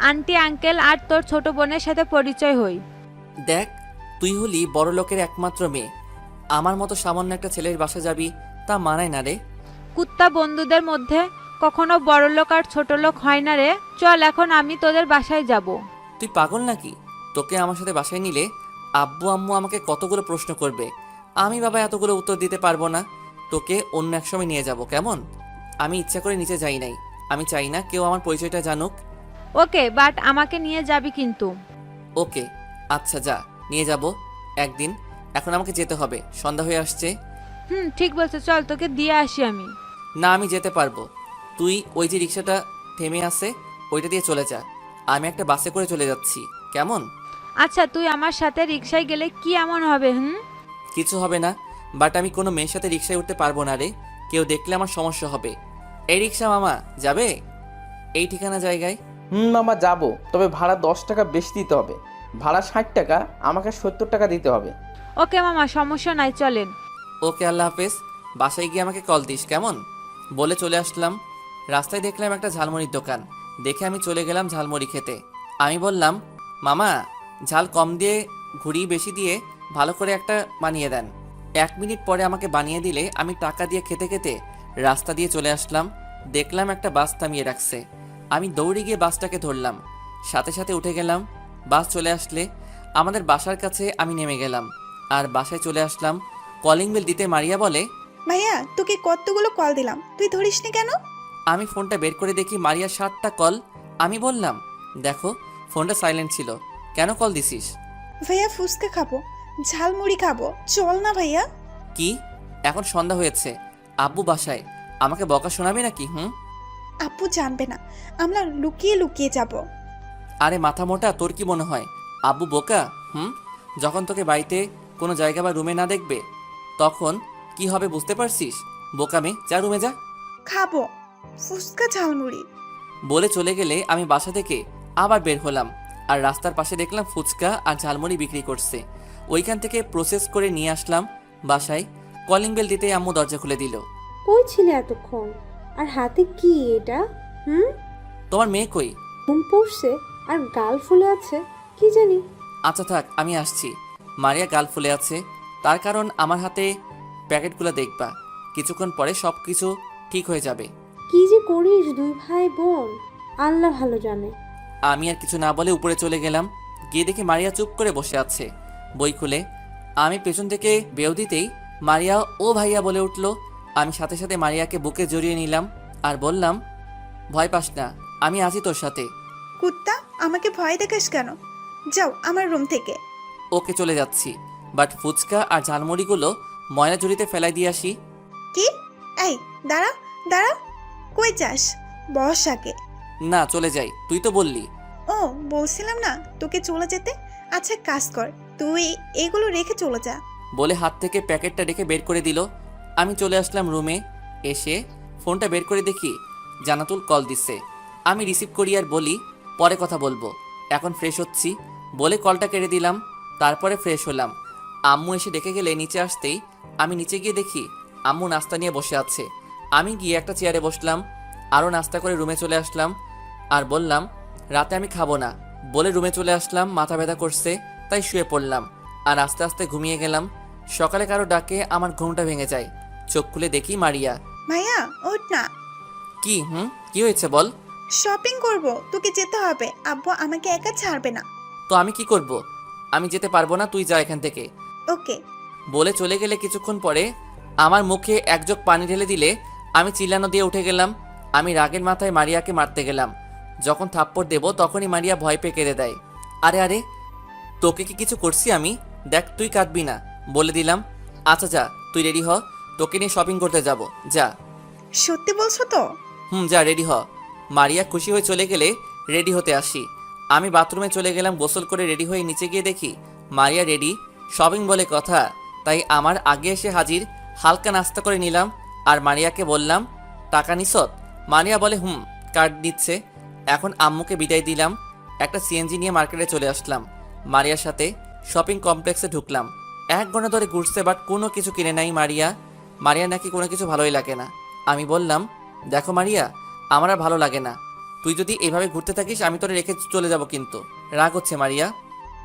S9: আন্টি আঙ্কেল আর তোর ছোট বোনের সাথে পরিচয় হই।
S1: দেখ, তুই হলি বড় লোকের একমাত্র মেয়ে, আমার মতো সামান্য একটা ছেলের বাসা যাবি, তা মানায় না রে।
S9: কুত্তা, বন্ধুদের মধ্যে কখনো বড় লোক আর ছোট লোক হয় না রে। চল এখন আমি তোদের বাসায় যাব।
S1: তুই পাগল নাকি? তোকে আমার সাথে বাসায় নিলে আব্বু আম্মু আমাকে কতগুলো প্রশ্ন করবে, আমি বাবা এতগুলো উত্তর দিতে পারবো না। তোকে অন্য এক সময় নিয়ে যাব কেমন? আমি ইচ্ছা করে নিচে যাই নাই, আমি চাই না কেউ আমার পরিচয়টা জানুক।
S9: ওকে, বাট আমাকে নিয়ে যাবি কিন্তু।
S1: ওকে, আচ্ছা যা, নিয়ে যাব একদিন। এখন আমাকে যেতে হবে, সন্ধ্যা হয়ে আসছে।
S9: ঠিক বলছে, চল তোকে দিয়ে আসি আমি।
S1: না, আমি যেতে পারবো। তুই ওই যে রিক্সাটা থেমে আছে ওইটা দিয়ে চলে যা, আমি একটা বাসে করে চলে যাচ্ছি কেমন?
S9: আচ্ছা, তুই আমার সাথে রিক্সায় গেলে কি এমন হবে?
S1: কিছু হবে না, বাট আমি কোনো মেয়ের সাথে রিক্সায় উঠতে পারবো না রে, কেউ দেখলে আমার সমস্যা হবে। এই রিক্সা মামা যাবে এই ঠিকানা জায়গায়?
S7: মামা যাব, তবে ভাড়া 10 টাকা বেশি দিতে হবে। ভাড়া 60 টাকা, আমাকে 70 টাকা দিতে হবে।
S9: ওকে মামা, সমস্যা নাই, চলেন।
S1: ওকে, আল্লাহ হাফেজ। বাসায় গিয়ে আমাকে কল দিস কেমন? বলে চলে আসলাম। রাস্তায় দেখলাম একটা ঝালমুড়ির দোকান, দেখে আমি চলে গেলাম ঝালমুড়ি খেতে। আমি বললাম, মামা ঝাল কম দিয়ে ঘুরি বেশি দিয়ে ভালো করে একটা বানিয়ে দেন। 1 মিনিট পরে আমাকে বানিয়ে দিলে আমি টাকা দিয়ে খেতে খেতে রাস্তা দিয়ে চলে আসলাম। দেখলাম একটা বাস থামিয়ে রাখছে, আমি দৌড়ে গিয়ে বাসটাকে ধরলাম, সাথে সাথে উঠে গেলাম। বাস চলে আসলে আমাদের বাসার কাছে আমি নেমে গেলাম, আর বাসায় চলে আসলাম। কলিং বেল দিতে মারিয়া বলে,
S4: ভাইয়া তোকে কতগুলো কল দিলাম, তুই ধরিসনি কেন?
S1: আমি ফোনটা বের করে দেখি মারিয়ার 7টা কল। আমি বললাম, দেখো ফোনটা সাইলেন্ট ছিল, কেন কল দিছিস?
S4: ভাইয়া ফুচকা খাবো, ঝালমুড়ি খাবো, চল না ভাইয়া।
S1: কি? এখন সন্ধ্যা হয়েছে, আব্বু বাসায়, আমাকে বকা শোনাবি নাকি?
S4: আপু জানবে না, আমরা লুকিয়ে লুকিয়ে যাব।
S1: আরে মাথা মোটা, তোর কি মনে হয় আব্বু বোকা? যখন তোকে বাড়িতে কোনো জায়গা বা রুমে না দেখবে তখন কি হবে বুঝতে পারছিস? বোকা মেয়ে, যা রুমে যা।
S4: খাবো ফুচকা ঝালমুড়ি।
S1: বলে চলে গেলে আমি বাসা থেকে আবার বের হলাম, আর রাস্তার পাশে দেখলাম ফুচকা আর ঝালমুড়ি বিক্রি করছে। ওইখান থেকে প্রসেস করে নিয়ে আসলাম বাসায়। কলিং বেল দিতেই আম্মু দরজা খুলে দিল।
S5: কই ছিলে এতক্ষণ? আর হাতে কি এটা?
S1: তোমার মেয়ে কই?
S5: ঘুম পড়ছে আর গাল ফুলে আছে, কি জানি।
S1: আচ্ছা থাক, আমি আসছি। মারিয়া গাল ফুলে আছে, তার কারণ আমার হাতে প্যাকেটগুলো দেখবা। কিছুক্ষণ পরে সব কিছু ঠিক হয়ে যাবে।
S5: কি যে করিস দুই ভাই বোন, আল্লাহ ভালো জানে।
S1: আমি আর কিছু না বলে উপরে চলে গেলাম। গিয়ে দেখি মারিয়া চুপ করে বসে আছে বই খুলে। আমি পেছন থেকে বেউ দিতেই মারিয়া ও ভাইয়া বলে উঠল। আমি সাথে সাথে মারিয়াকে বুকে জড়িয়ে নিলাম আর বললাম, ভয় পাস না, আমি আছি তোর সাথে।
S4: কুত্তা, আমাকে ভয় দেখাস কেন? যাও আমার রুম থেকে।
S1: ওকে, চলে যাচ্ছি, বাট ফুচকা আর ঝালমুড়িগুলো ময়লা ঝুড়িতে ফেলাই দিয়ে আসি।
S4: কি? এই দাঁড়া দাঁড়া, কই যাস? বস আগে।
S1: না, চলে যাই, তুই তো বললি।
S4: ও, বলছিলাম না তোকে চলে যেতে? আচ্ছা কাজ কর, তুই এগুলো রেখে চলে যা।
S1: বলে হাত থেকে প্যাকেটটা রেখে বের করে দিল। আমি চলে আসলাম রুমে। এসে ফোনটা বের করে দেখি জান্নাতুল কল দিচ্ছে। আমি রিসিভ করি আর বলি, পরে কথা বলবো, এখন ফ্রেশ হচ্ছি। বলে কলটা কেটে দিলাম। তারপরে ফ্রেশ হলাম। আম্মু এসে ডেকে গেলে নিচে আসতেই আমি নিচে গিয়ে দেখি আম্মু নাস্তা নিয়ে বসে আছে। আমি গিয়ে একটা চেয়ারে বসলাম, আরও নাস্তা করে রুমে চলে আসলাম আর বললাম, রাতে আমি খাবো না। বলে রুমে চলে আসলাম। মাথা ব্যথা করছে তাই শুয়ে পড়লাম আর আস্তে আস্তে ঘুমিয়ে গেলাম। সকালে কারো ডাকে আমার ঘুমটা ভেঙে যায়। চোখ খুলে দেখি মারিয়া।
S4: ভাইয়া ওঠ না।
S1: কি কি হয়েছে বল?
S4: শপিং করব, তোকে যেতে হবে। আব্বু আমাকে একা ছাড়বে না।
S1: তো আমি কি করব? আমি যেতে পারবো না, তুই যা এখান থেকে।
S4: ওকে।
S1: বলে চলে গেলে কিছুক্ষণ পরে আমার মুখে এক জগ পানি ঢেলে দিলে আমি চিল্লানো দিয়ে উঠে গেলাম। আমি রাগের মাথায় মারিয়াকে মারতে গেলাম। যখন থাপ্পড় দেব তখনই মারিয়া ভয় পেয়ে কেঁদে দেয়। আরে আরে, তোকে কি কিছু করছি আমি? দেখ, তুই কাঁদবি না, বলে দিলাম। আচ্ছা যা, তুই রেডি হ, তোকে নিয়ে শপিং করতে যাব, যা।
S4: সত্যি বলছো তো?
S1: যা, রেডি হ। মারিয়া খুশি হয়ে চলে গেলে রেডি হতে আসি। আমি বাথরুমে চলে গেলাম। গোসল করে রেডি হয়ে নিচে গিয়ে দেখি মারিয়া রেডি। শপিং বলে কথা, তাই আমার আগে এসে হাজির। হালকা নাস্তা করে নিলাম আর মারিয়াকে বললাম, টাকা নিছত? মারিয়া বলে কার্ড দিচ্ছে। এখন আম্মুকে বিদায় দিলাম। একটা সিএনজি নিয়ে মার্কেটে চলে আসলাম। মারিয়ার সাথে শপিং কমপ্লেক্সে ঢুকলাম। 1 ঘন্টা ধরে ঘুরছে, বাট কোনো কিছু কিনে নাই মারিয়া নাকি কোনো কিছু ভালোই লাগে না। আমি বললাম, দেখো মারিয়া, আমার আর ভালো লাগে না। তুই যদি এভাবে ঘুরতে থাকিস আমি তোরে রেখে চলে যাব কিন্তু। রাগ হচ্ছে মারিয়া।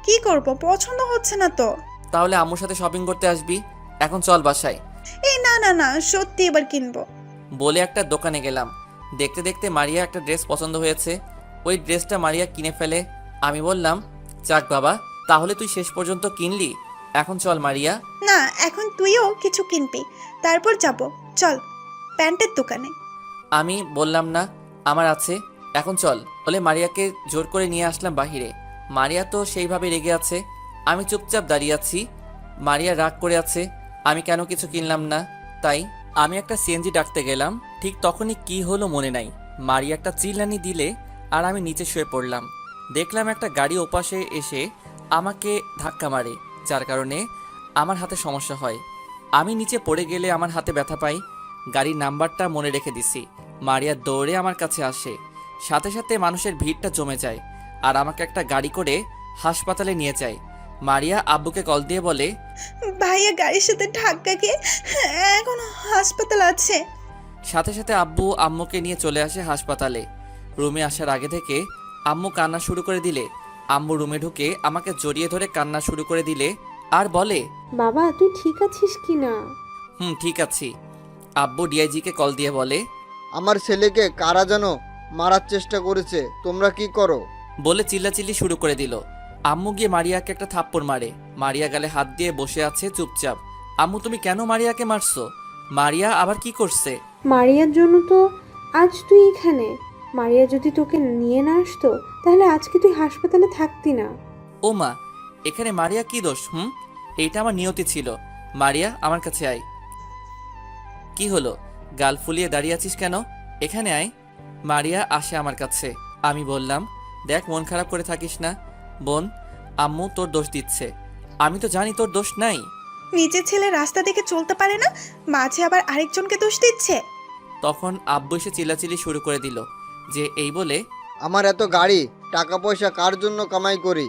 S4: কি করব, পছন্দ হচ্ছে না তো।
S1: তাহলে আম্মুর সাথে শপিং করতে আসবি। এখন চল বাসায়।
S4: এই না না না, সত্যি এবার কিনবো।
S1: বলে একটা দোকানে গেলাম। দেখতে দেখতে মারিয়া একটা ড্রেস পছন্দ হয়েছে। ওই ড্রেসটা মারিয়া কিনে ফেলে। আমি বললাম, যাক বাবা, তাহলে তুই শেষ পর্যন্ত কিনলি। এখন চল মারিয়া।
S4: না, এখন তুইও কিছু কিনবি, তারপর যাব। চল প্যান্টের দোকানে।
S1: আমি বললাম না, আমার আছে, এখন চল। বলে মারিয়াকে জোর করে নিয়ে আসলাম বাহিরে। মারিয়া তো সেইভাবে রেগে আছে। আমি চুপচাপ দাঁড়িয়ে আছি। মারিয়া রাগ করে আছে আমি কেন কিছু কিনলাম না। তাই আমি একটা সিএনজি ডাকতে গেলাম। ঠিক তখনই কি হলো মনে নাই। মারিয়া একটা চিল্লানি দিলে আর আমি নিচে শুয়ে পড়লাম। দেখলাম একটা গাড়ি ওপাশে এসে আমাকে ধাক্কা মারে, যার কারণে আমার হাতে সমস্যা হয়। আমি নিচে পড়ে গেলে আমার হাতে ব্যথা পাই। গাড়ির নাম্বারটা মনে রেখে দিছি। মারিয়া দৌড়ে আমার কাছে আসে। সাথে সাথে মানুষের ভিড়টা জমে যায় আর আমাকে একটা গাড়ি করে হাসপাতালে নিয়ে যায়। মারিয়া আব্বুকে কল দিয়ে বলে,
S4: ভাইয়া গাড়ির সাথে ধাক্কা খেয়ে এখন হাসপাতাল আছে।
S1: সাথে সাথে আব্বু আম্মুকে নিয়ে চলে আসে হাসপাতালে। রুমে আসার আগে থেকে আম্মু কান্না শুরু করে দিলে আম্মু রুমে ঢুকে আমাকে জড়িয়ে ধরে কান্না শুরু করে দিলে আর বলে,
S5: বাবা তুই ঠিক আছিস কি না?
S1: ঠিক আছি। আব্বু ডিআইজিকে কল দিয়ে বলে,
S3: আমার ছেলেকে কারা যেন মারার চেষ্টা করেছে, তোমরা কি করো?
S1: বলে চিল্লাচিল্লি শুরু করে দিল। আম্মু গিয়ে মারিয়াকে একটা থাপ্পড় মারে। মারিয়া গালে হাত দিয়ে বসে আছে চুপচাপ। আম্মু, তুমি কেন মারিয়াকে মারছো? মারিয়া আবার কি করছে?
S5: মারিয়ার জন্য তো আজ তুই এখানে। মারিয়া যদি তোকে নিয়ে না আসতো তাহলে আজকে তুই হাসপাতালে থাকতি না।
S1: ও মা, এখানে মারিয়া কি দোষ? এইটা আমার নিয়তি ছিল। মারিয়া, আমার কাছে আয়। কি হলো, গাল ফুলিয়ে দাঁড়িয়ে আছিস কেন? এখানে আয়। মারিয়া আসে আমার কাছে। আমি বললাম, দেখ, মন খারাপ করে থাকিস না বোন, আম্মু তোর দোষ দিচ্ছে। আমি তো জানি তোর দোষ নাই।
S4: নিজের ছেলে রাস্তা দেখে চলতে পারে না, মাঝে আবার আরেকজনকে দোষ দিচ্ছে।
S1: তখন আব্বু এসে চিল্লাচিল্লি শুরু করে দিল যে এই বলে,
S3: আমার এত গাড়ি, টাকা পয়সা কার জন্য কামাই করি?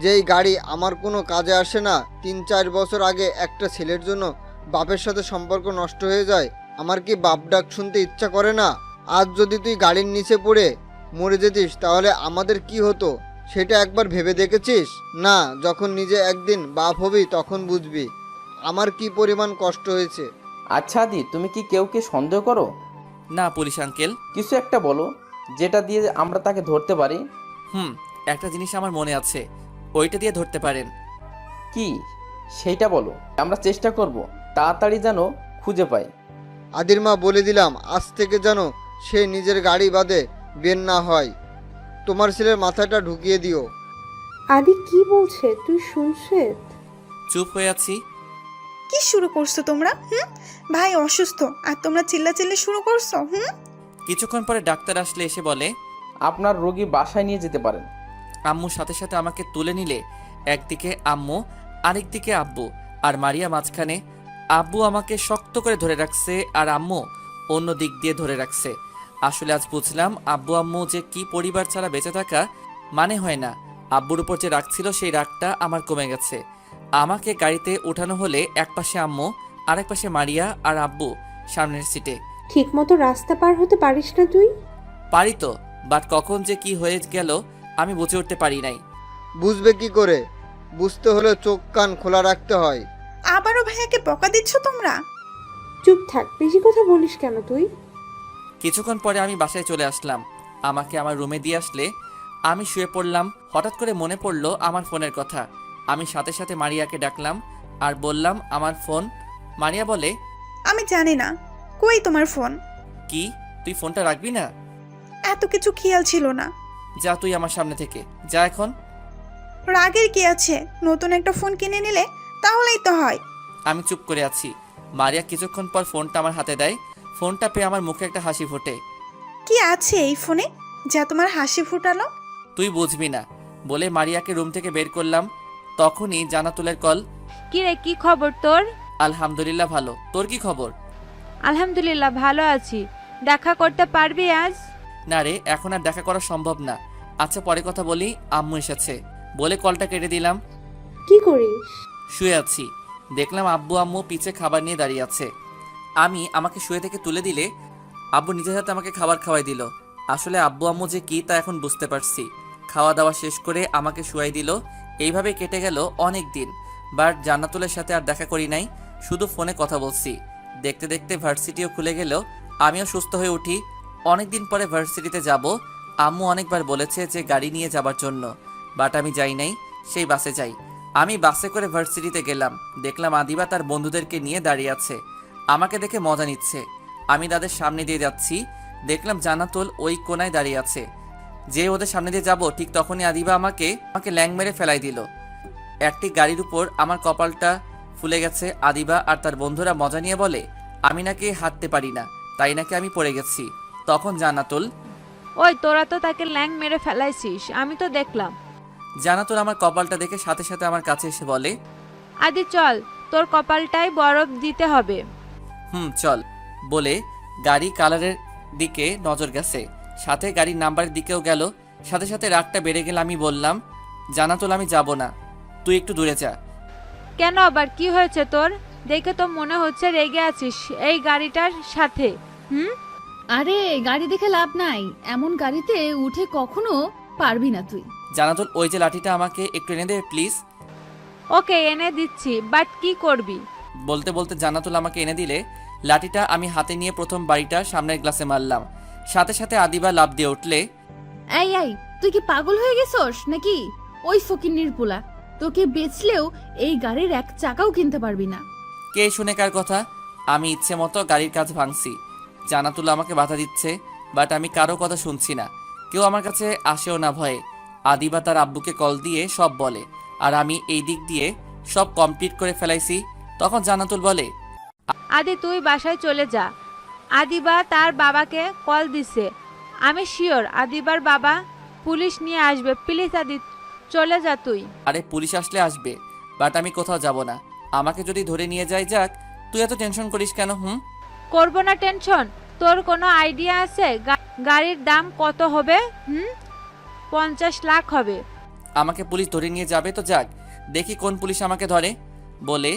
S3: যেই গাড়ি আমার কোনো কাজে আসে না, 3-4 বছর আগে একটা ছেলের জন্য বাপের সাথে সম্পর্ক নষ্ট হয়ে যায়, আমার কি বাপ ডাক শুনতে ইচ্ছা করে না? আজ যদি তুই গাড়ির নিচে পড়ে মরে যেতিস তাহলে আমাদের কি হতো সেটা একবার ভেবে দেখেছিস? না, যখন নিজে একদিন বাপ হবি তখন বুঝবি আমার কি পরিমাণ কষ্ট হয়েছে।
S7: আচ্ছা আদি, তুমি কি কেউকে সন্দেহ করো?
S1: না পুলিশ আঙ্কেল।
S7: কিছু একটা বলো যেটা দিয়ে আমরা তাকে ধরতে পারি।
S1: একটা জিনিস আমার মনে আছে, ওইটা দিয়ে ধরতে পারেন।
S7: কি সেইটা বলো, আমরা চেষ্টা করব তাড়াতাড়ি যেন খুঁজে পাই।
S3: আদির মা, বলে দিলাম আজ থেকে যেন সে নিজের গাড়ি বাদে বের না হয়। তোমার ছেলের মাথাটা ঢুকিয়ে দিও।
S5: আদি কি বলছে তুই শুনছিস?
S1: চুপ হয়ে আছি।
S4: কি শুরু করছো তোমরা? ভাই অসুস্থ আর তোমরা চিল্লাচিল্লি শুরু করছো?
S1: কিছুক্ষণ পরে ডাক্তার আসলে এসে বলে,
S7: আপনার রোগী বাসায় নিয়ে যেতে পারেন।
S1: আম্মু সাথে সাথে আমাকে তুলে নিলে। একদিকে আম্মু, আরেকদিকে আব্বু, আর মারিয়া মাঝখানে। আব্বু আমাকে শক্ত করে ধরে রাখছে আর আম্মু অন্য দিক দিয়ে ধরে রাখছে। আসলে আজ বুঝলাম আব্বু আম্মু যে কি পরিবার ছাড়া বেঁচে থাকা মানে হয় না। আব্বুর উপর যে রাগ ছিল সেই রাগটা আমার কমে গেছে। আমাকে গাড়িতে ওঠানো হলে একপাশে আম্মু, আরেক পাশে মারিয়া আর আব্বু সামনের সিটে।
S5: ঠিক মতো রাস্তা পার হতে পারিস না তুই?
S1: পারি তো, বাট কখন যে কি হয়ে গেল আমি বুঝে উঠতে পারি নাই।
S3: বুঝবে কি করে? বুঝতে হলে চোখ কান খোলা রাখতে হয়।
S4: আবারও ভাইয়াকে বকা দিচ্ছ তোমরা?
S5: চুপ থাক, বেশি কথা বলিস কেন তুই?
S1: কিছুক্ষণ পরে আমি বাসায় চলে আসলাম। আমাকে আমার রুমে দিয়ে আসলে আমি শুয়ে পড়লাম। হঠাৎ করে মনে পড়লো আমার ফোনের কথা। আমি সাথে সাথে মারিয়াকে ডাকলাম আর বললাম আমার ফোন। মারিয়া বলে,
S4: আমি জানি না, কই তোমার ফোন?
S1: কি তুই ফোনটা রাখবি না?
S4: এত কিছু খেয়াল ছিল না।
S1: যা তুই আমার সামনে থেকে যা এখন।
S4: রাগের কি আছে, নতুন একটা ফোন কিনে নিলে তাহলেই তো হয়।
S1: আমি চুপ করে আছি। মারিয়া কিছুক্ষণ পর ফোনটা আমার হাতে দেয়। ফোনটা পেয়ে আমার মুখে একটা হাসি ফোটে।
S4: কি আছে এই ফোনে যা তোমার হাসি ফুটালো?
S1: তুই বুঝবি না বলে মারিয়াকে রুম থেকে বের করলাম। তখনই জান্নাতুলের কল।
S9: কি রে, কি খবর তোর?
S1: আলহামদুলিল্লাহ ভালো, তোর কি খবর?
S9: আলহামদুলিল্লাহ ভালো আছি। দেখা করতে পারবি আজ?
S1: না রে, এখন আর দেখা করা সম্ভব না। আচ্ছা পরে কথা বলি, আম্মু এসেছে বলে কলটা কেটে দিলাম।
S5: কি করিস?
S1: শুয়ে আছি। দেখলাম আব্বু আম্মু পিছে খাবার নিয়ে দাঁড়িয়ে আছে। আমি আমাকে শুয়ে থেকে তুলে দিলে আব্বু নিজের হাতে আমাকে খাবার খাওয়াই দিল। আসলে আব্বু আম্মু যে কি তা এখন বুঝতে পারছি। খাওয়া দাওয়া শেষ করে আমাকে শুয়াই দিল। এইভাবে কেটে গেল অনেক দিন। বাট জান্নাতুলের সাথে আর দেখা করি নাই, শুধু ফোনে কথা বলছি। দেখতে দেখতে ভার্সিটিও খুলে গেল, আমিও সুস্থ হয়ে উঠি। অনেক দিন পরে ভার্সিটিতে যাব। আম্মু অনেকবার বলেছে যে গাড়ি নিয়ে যাবার জন্য, বাট আমি যাই নাই, সেই বাসে যাই। আমি বাসে করে ভার্সিটিতে গেলাম। দেখলাম আদিবা তার বন্ধুদেরকে নিয়ে দাঁড়িয়ে আছে, আমাকে দেখে মজা নিচ্ছে। আমি তাদের সামনে দিয়ে যাচ্ছি, দেখলাম জান্নাতুল ওই কোনায় দাঁড়িয়ে আছে। যে ওদের সামনে দিয়ে যাব ঠিক তখনই আদিবা আমাকে ল্যাং মেরে ফেলাই দিল। একটি গাড়ির উপর আমার কপালটা ফুলে গেছে। আদিবা আর তার বন্ধুরা মজা নিয়ে বলে আমি নাকি হাঁটতে পারি না, তাই নাকি আমি পড়ে গেছি। তখন জান্নাতুল,
S9: ওই তোরা তো তাকে ল্যাং মেরে ফেলাইছিস, আমি তো দেখলাম।
S1: জান্নাতুল আমার কপালটা দেখে সাথে সাথে আমার কাছে এসে বলে,
S9: আদি চল, তোর কপালটাই বরফ দিতে হবে।
S1: চল বলে গাড়ি কালারের দিকে নজর গেছে, সাথে গাড়ির নাম্বারের দিকেও গেল। সাথে সাথে রাগটা বেড়ে গেল। আমি বললাম, জান্নাতুল আমি যাব না, তুই একটু দূরে যা।
S9: কেন আবার কি হয়েছে তোর? দেখে তো মনে হচ্ছে রেগে আছিস এই গাড়িটার সাথে।
S6: আরে গাড়ি দেখে লাভ নাই, এমন গাড়িতে উঠে কখনো পারবি না তুই।
S1: জান্নাতুল ওই যে লাঠিটা আমাকে একটু এনে দে প্লিজ।
S9: ওকে এনে দিচ্ছি, বাট কি করবি?
S1: বলতে বলতে জান্নাতুল আমাকে এনে দিলে লাঠিটা আমি হাতে নিয়ে প্রথম বাড়িটা সামনের গ্লাসে মারলাম। সাথে সাথে আদিবা লাফ দিয়ে উঠলে,
S6: এই তুই কি পাগল হয়ে গেছস নাকি? ওই ফকিন্নির পোলা, তোকে বেচলেও এই গাড়ির এক চাকাও কিনতে পারবি না।
S1: কে শুনে কার কথা? আমি ইচ্ছে মতো গাড়ির কাজ ভাঙছি। জান্নাতুল আমাকে বাধা দিচ্ছে, বাট আমি কারো কথা শুনছি না। কেউ আমার কাছে আসেও না ভয়ে। আদিবা তার আব্বুকে কল দিয়ে সব বলে, আর আমি এই দিক দিয়ে সব কমপ্লিট করে ফেলাইছি। তখন জান্নাতুল বলে,
S9: আদি তুই বাসায় চলে যা, আদিবা তার বাবাকে কল দিছে। আমি শিওর আদিবার বাবা পুলিশ নিয়ে আসবে। প্লিজ আদি চলে যা তুই।
S1: আরে পুলিশ আসলে আসবে, বাট আমি কোথাও যাব না। আমাকে যদি ধরে নিয়ে যায় যাক, তুই এত টেনশন করিস কেন?
S9: করবো না টেনশন। তোর কোনো আইডিয়া আছে গাড়ির দাম কত হবে? 50 লাখ হবে।
S1: আমাকে পুলিশ ধরে নিয়ে যাবে তো যাক, দেখি কোন পুলিশ আমাকে ধরে। বলে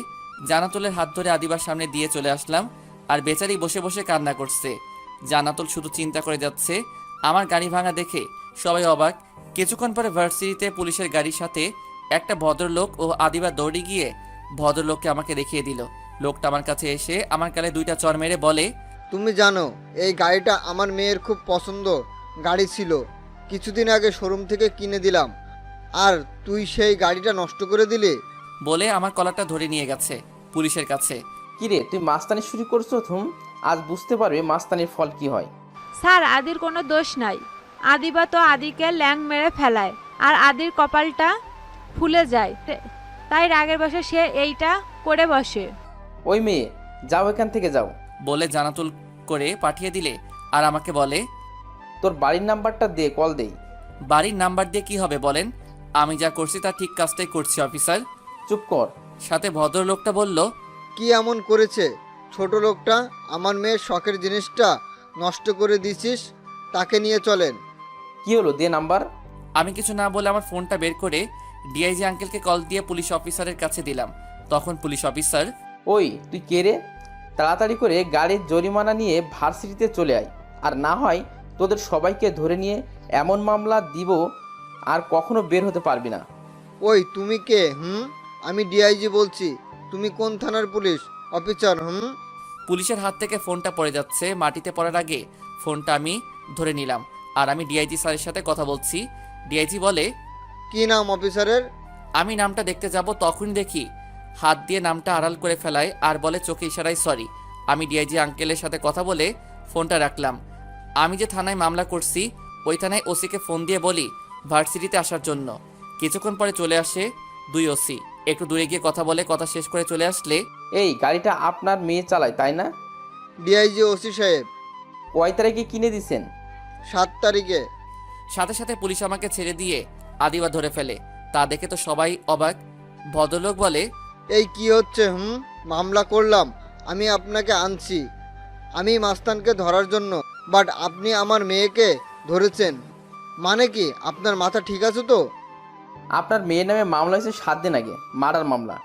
S1: জানাতুলের হাত ধরে আদিবার সামনে দিয়ে চলে আসলাম। আর বেচারি বসে বসে কান্না করছে। জানাতুল শুধু চিন্তা করে যাচ্ছে। আমার গাড়ি ভাঙা দেখে সবাই অবাক। কিছুক্ষণ পরে ভার্সিটিতে পুলিশের গাড়ির সাথে একটা ভদ্রলোক ও আদিবা দৌড়ে গিয়ে ভদ্রলোককে আমাকে দেখিয়ে দিল। লোকটা আমার কাছে এসে আমার গালে 2টা চড় মেরে বলে,
S3: তুমি জানো এই গাড়িটা আমার মেয়ের খুব পছন্দ গাড়ি ছিল, কিছুদিন আগে শোরুম থেকে কিনে দিলাম, আর তুই সেই গাড়িটা নষ্ট করে দিলি।
S1: বলে আমার কলারটা ধরে নিয়ে গেছে পুলিশের কাছে।
S7: কিরে তুই মাস্তানি শুরু করছো? আজ বুঝতে পারবে মাস্তানির ফল কি হয়।
S9: স্যার, আদির কোনো দোষ নাই। আদিবা তো আদিকে ল্যাং মেরে ফেলায়, আর আদির কপালটা ফুলে যায়, তাই রাগের বসে সে এইটা করে বসে।
S7: ওই মেয়ে, যাও এখান থেকে যাও।
S1: বলে জানাতুল করে পাঠিয়ে দিলে আর আমাকে বলে,
S7: তোর বাড়ির নাম্বারটা দে, কল দেই।
S1: বাড়ির নাম্বার দিয়ে কি হবে বলেন? আমি যা করছি তা ঠিক কাজটাই করছি অফিসার।
S7: চুপ কর।
S1: সাথে ভদ্রলোকটা বলল,
S3: কি এমন করেছে ছোট লোকটা? আমার মেয়ের শখের জিনিসটা নষ্ট করে দিছিস, তাকে নিয়ে চলেন।
S7: কি হলো, দে নাম্বার।
S1: আমি কিছু না বলে আমার ফোনটা বের করে ডিআইজি আঙ্কেলকে কল দিয়ে পুলিশ অফিসারের কাছে দিলাম। তখন পুলিশ অফিসার,
S7: ওই তুই কে রে? তাড়াতাড়ি করে গাড়ির জরিমানা নিয়ে ভার্সিটিতে চলে আয়, আর না হয় তোদের সবাইকে ধরে নিয়ে এমন মামলা দিব আর কখনো বের হতে পারবি না।
S3: ওই তুমি কে? আমি ডিআইজি বলছি। তুমি কোন থানার পুলিশ অফিসার?
S1: পুলিশের হাত থেকে ফোনটা পড়ে যাচ্ছে। মাটিতে পড়ার আগে ফোনটা আমি ধরে নিলাম। আর আমি ডিআইজি স্যারের সাথে কথা বলছি। ডিআইজি বলে,
S3: কি নাম অফিসারের?
S1: আমি নামটা দেখতে যাব, তখনই দেখি হাত দিয়ে নামটা আড়াল করে ফেলায় আর বলে চোখে ইশারায় সরি। আমি ডিআইজি আঙ্কেলের সাথে কথা বলে ফোনটা রাখলাম। আমি যে থানায় মামলা করছি ওই থানায় ওসিকে ফোন দিয়ে বলি ভার্সিটিতে আসার জন্য। কিছুক্ষণ পরে চলে আসে 2 ওসি। একটু দূরে গিয়ে কথা বলে কথা শেষ করে চলে আসলে,
S7: এই গাড়িটা আপনার মেয়ে চালায় তাই না?
S3: ডিআইজি ওসি সাহেব।
S7: কয় তারিখে কিনে দিছেন?
S3: 7 তারিখে।
S1: সাথে সাথে পুলিশ আমাকে ছেড়ে দিয়ে আদিবা ধরে ফেলে। তা দেখে তো সবাই অবাক। ভদ্রলোক বলে,
S3: এই কি হচ্ছে? মামলা করলাম, আমি আপনাকে আনছি আমি মাস্তানকে ধরার জন্য, বাট আপনি আমার মেয়েকে ধরেছেন, মানে কি? আপনার মাথা ঠিক আছে তো?
S7: আপনার মেয়ের নামে মামলা হয়েছে 7 দিন আগে, মারার মামলা।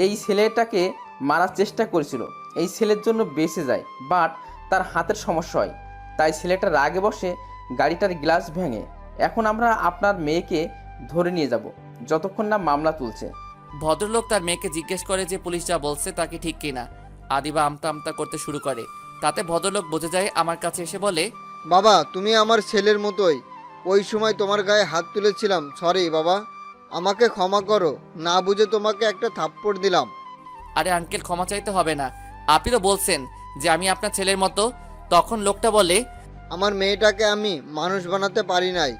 S7: এই ছেলেটাকে মারার চেষ্টা করেছিল, এই ছেলের জন্য বেঁচে যায়, বাট তার হাতের সমস্যা হয়, তাই ছেলেটা রাগে বসে গাড়িটার গ্লাস ভেঙে। এখন আমরা আপনার মেয়েকে ধরে নিয়ে যাব যতক্ষণ না মামলা তুলছে।
S1: ভদ্রলোক তার মেয়েকে জিজ্ঞেস করে যে পুলিশ যা বলছে তা কি ঠিক কিনা। আদিবা আমতা আমতা করতে শুরু করে। তাতে ভদ্রলোক বোঝে যায়, আমার কাছে এসে বলে,
S3: বাবা তুমি আমার ছেলের মতোই, ওই সময় তোমার গায়ে হাত তুলেছিলাম, সরি বাবা, আমাকে ক্ষমা করো, না বুঝে তোমাকে একটা থাপ্পড় দিলাম।
S1: আরে আঙ্কেল, ক্ষমা চাইতে হবে না, আপনি তো বলছেন যে আমি আপনার ছেলের মতো। তখন লোকটা বলে,
S3: আমার মেয়েটাকে আমি মানুষ বানাতে পারি নাই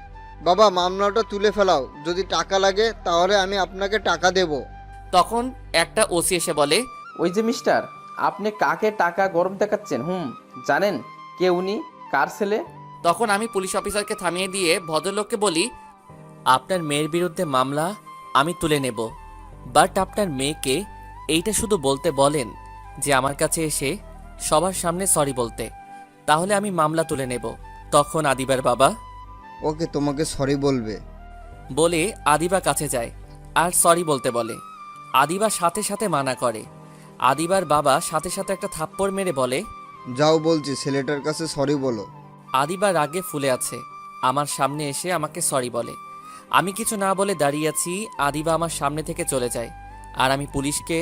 S3: বাবা, মামলাটা তুলে ফেলাও, যদি টাকা লাগে তাহলে আমি আপনাকে টাকা দেব।
S1: তখন একটা ওসি এসে বলে,
S7: ওই যে মিস্টার, আপনি কাকে টাকা গরম দেখাচ্ছেন? জানেন কে উনি, কার ছেলে?
S1: তখন আমি পুলিশ অফিসারকে থামিয়ে দিয়ে ভদ্রলোককে বলি, আপনার মেয়ের বিরুদ্ধে মামলা আমি তুলে নেব, বাট আপনার মেয়েকে এইটা শুধু বলতে বলেন যে আমার কাছে এসে সবার সামনে সরি বলতে, তাহলে আমি মামলা তুলে নেব। তখন আদিবার বাবা,
S3: ওকে তোমাকে সরি বলবে।
S1: বলে আদিবা কাছে যায় আর সরি বলতে বলে। আদিবা সাথে সাথে মানা করে। আদিবার বাবা সাথে সাথে একটা থাপ্পড় মেরে বলে,
S3: যাও বলছি ছেলেটার কাছে সরি বলো।
S1: আদিবা রাগে ফুলে আছে, আমার সামনে এসে আমাকে সরি বলে। আমি কিছু না বলে দাঁড়িয়ে আছি। আদিবা আমার সামনে থেকে চলে যায় আর আমি পুলিশকে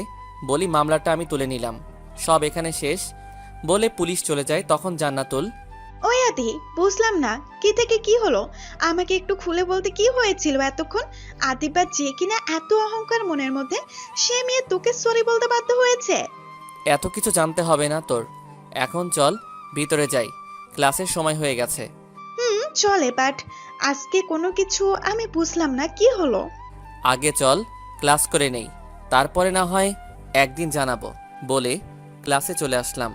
S1: বলি মামলাটা আমি তুলে নিলাম, সব এখানে শেষ। বলে পুলিশ চলে যায়। তখন জান্নাতুল,
S4: ওই আদি, বুঝলাম না কি থেকে কি হলো, আমাকে একটু খুলে বলতে কি হয়েছিল এতক্ষণ? আদিবা যে কিনা এত অহংকার মনের মধ্যে, সে মেয়ে তোকে সরি বলতে বাধ্য হয়েছে?
S1: এত কিছু জানতে হবে না তোর, এখন চল ভিতরে যাই, ক্লাসের সময় হয়ে গেছে।
S4: চলে, বাট আজকে কোনো কিছু আমি বুঝলাম না, কি হলো?
S1: আগে চল ক্লাস করে নেই, তারপরে না হয় একদিন জানাবো। বলে ক্লাসে চলে আসলাম।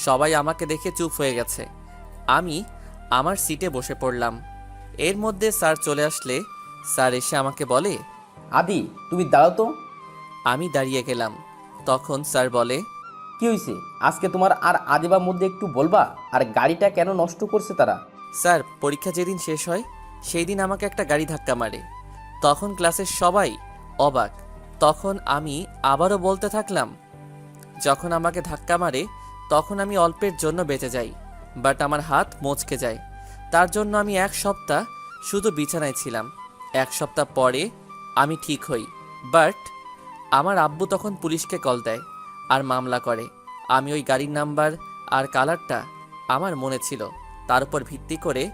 S1: সবাই আমাকে দেখে চুপ হয়ে গেছে। আমি আমার সিটে বসে পড়লাম। এর মধ্যে স্যার চলে আসলে স্যার এসে আমাকে বলে,
S7: আদি তুমি দাঁড়াও তো।
S1: আমি দাঁড়িয়ে গেলাম। তখন স্যার বলে,
S7: কি হয়েছে আজকে তোমার আর আদিবার মধ্যে একটু বলবা? আর গাড়িটা কেন নষ্ট করছে তারা?
S1: স্যার পরীক্ষা যেদিন শেষ হয় সেই দিন আমাকে একটা গাড়ি ধাক্কা মারে। তখন ক্লাসের সবাই অবাক। তখন আমি আবারও বলতে থাকলাম, যখন আমাকে ধাক্কা মারে তখন আমি অল্পের জন্য বেঁচে যাই, বাট আমার হাত মচকে যায়। তার জন্য আমি 1 সপ্তাহ শুধু বিছানায় ছিলাম। 1 সপ্তাহ পরে আমি ঠিক হই, বাট আমার আব্বু তখন পুলিশকে কল দেয় আর মামলা করে। আমি ওই গাড়ির নাম্বার আর কালারটা আমার মনে ছিল, তার উপর ভিত্তি করে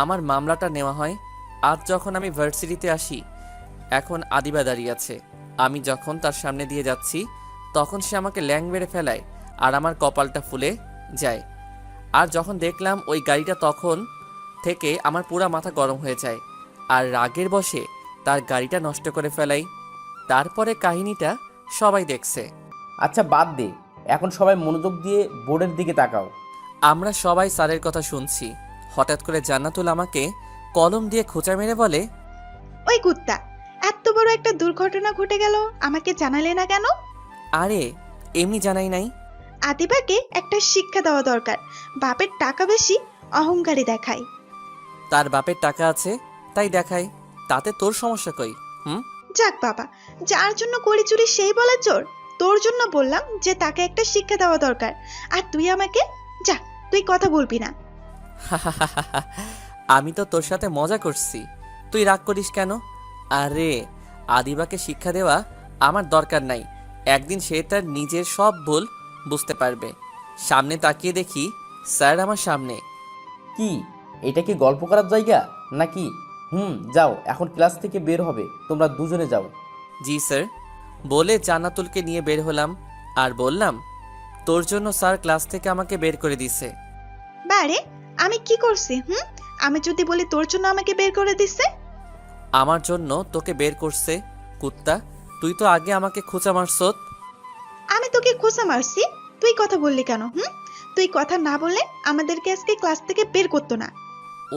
S1: আমার মামলাটা নেওয়া হয়। আজ যখন আমি ভার্সিটিতে আসি, এখন আদিবা দাঁড়িয়ে আছে। আমি যখন তার সামনে দিয়ে যাচ্ছি তখন সে আমাকে ল্যাং মেরে ফেলায় আর আমার কপালটা ফুলে যায়। আর যখন দেখলাম ওই গাড়িটা, তখন থেকে আমার পুরা মাথা গরম হয়ে যায় আর রাগের বশে তার গাড়িটা নষ্ট করে ফেলাই। তারপরে কাহিনীটা সবাই দেখছে।
S7: আচ্ছা বাদ দে, এখন সবাই মনোযোগ দিয়ে বোর্ডের দিকে তাকাও।
S1: আমরা সবাই স্যারের কথা শুনছি। হঠাৎ করে জান্নাতুল আমাকে কলম দিয়ে খোঁচা মেরে বলে,
S4: ওই কুত্তা, এত বড় একটা দুর্ঘটনা ঘটে গেল, আমাকে জানালে না কেন?
S1: আরে এমনি জানাই নাই।
S4: আদিবাকে একটা শিক্ষা দেওয়া দরকার। বাপের টাকা বেশি, অহংকারী দেখায়।
S1: তার বাপের টাকা আছে তাই দেখায়, তাতে তোর সমস্যা কই?
S4: যাক বাবা, যার জন্য করি চুরি সেই বলে চোর। তোর জন্য বললাম যে তাকে একটা শিক্ষা দেওয়া দরকার, আর তুই আমাকে, যা, তুই কথা বলবি না।
S1: আমি তো তোর সাথে মজা করছি, তুই রাগ করিস কেন? আরে আদিবাকে শিক্ষা দেওয়া আমার দরকার নাই। একদিন সে তার নিজের সব ভুল বুঝতে পারবে। সামনে তাকিয়ে দেখি স্যার আমার সামনে।
S7: কি এটা কি গল্প করার জায়গা নাকি? যাও, এখন ক্লাস থেকে বের হবে, তোমরা দুজনে যাও।
S1: জি স্যার বলে জান্নাতুলকে নিয়ে বের হলাম আর বললাম, তোর জন্য স্যার ক্লাস থেকে আমাকে বের করে দিছে।
S4: বারে, আমি কি করছি? আমি যদি বলি তোর জন্য আমাকে বের করে দিছে?
S1: আমার জন্য তোকে বের করছে কুত্তা। তুই তো আগে আমাকে খোঁচা মারছত।
S4: আমি তোকে খোঁচা মারছি? তুই কথা বললি কেন? তুই কথা না বললে আমাদেরকে আজকে ক্লাস থেকে বের করতো না।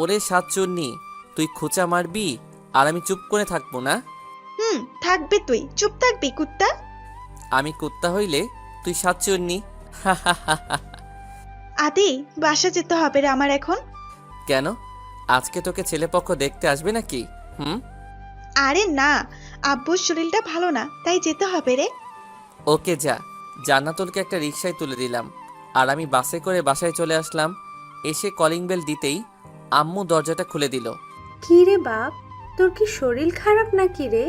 S1: ওরে সাতচুন্নি, তুই খোঁচা মারবি আর আমি চুপ করে থাকবো না?
S4: থাকবে, তুই চুপ থাকবি কুত্তা।
S1: আমি কুত্তা হইলে তুই সাতচুন্নি।
S4: আদি, বাসা যেতে হবে রে আমার এখন।
S1: কেন, আজকে তোকে ছেলেপক্ষ দেখতে আসবে নাকি?
S4: আরে না, আব্বুর শরীরটা ভালো না, তাই যেতে হবে রে।
S1: ওকে যা। জান্নাতুলকে একটা রিকশায় তুলে দিলাম আর আমি বাসে করে বাসায় চলে আসলাম। এসে কলিং বেল দিতেই আম্মু দরজাটা খুলে দিল।
S5: কি রে বাপ, তোর কি শরীর খারাপ নাকি রে?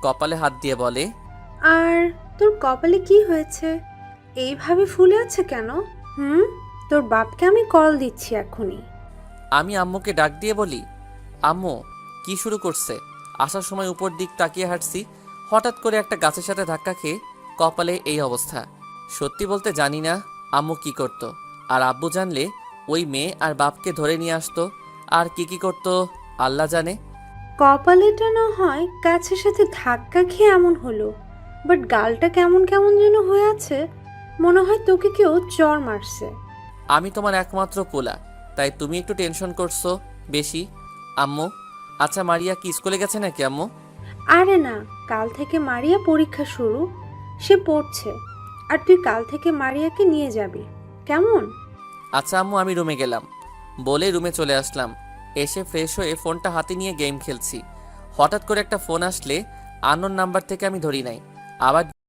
S1: কপালে হাত দিয়ে বলে,
S5: আর তোর কপালে কি হয়েছে? এইভাবে ফুলে আছে কেন? তোর বাপকে আমি কল দিচ্ছি এখনই।
S1: আমি আম্মুকে ডাক দিয়ে বলি, আম্মু কি শুরু করছে? আসার সময় উপর দিক তাকিয়ে হাঁটছি, হঠাৎ করে একটা গাছের সাথে ধাক্কা খেয়ে কপালে এই অবস্থা। সত্যি বলতে জানি না আম্মু কি করতো, আর আব্বু জানলে ওই মেয়ে আর বাপকে ধরে নিয়ে আসতো আর কি করতো আল্লাহ জানে।
S5: কপালেটা না হয় গাছের সাথে ধাক্কা খেয়ে এমন হলো, বাট গালটা কেমন কেমন যেন হয়ে আছে, মনে হয় তোকে কেউ চর মারছে।
S1: আমি তোমার একমাত্র পোলা, তাই তুমি একটু টেনশন করছো বেশি আম্মু। আচ্ছা মারিয়া কি স্কুলে গেছে নাকি আম্মু?
S5: আরে না, কাল থেকে মারিয়া পরীক্ষা শুরু, সে পড়ছে। আর তুই কাল থেকে মারিয়াকে নিয়ে যাবি, কেমন?
S1: আচ্ছা আম্মু, আমি রুমে গেলাম বলে রুমে চলে আসলাম। এসে ফ্রেশ হয়ে ফোনটা হাতে নিয়ে গেম খেলছি। হঠাৎ করে একটা ফোন আসলে আননোন নাম্বার থেকে আমি ধরি নাই, আবার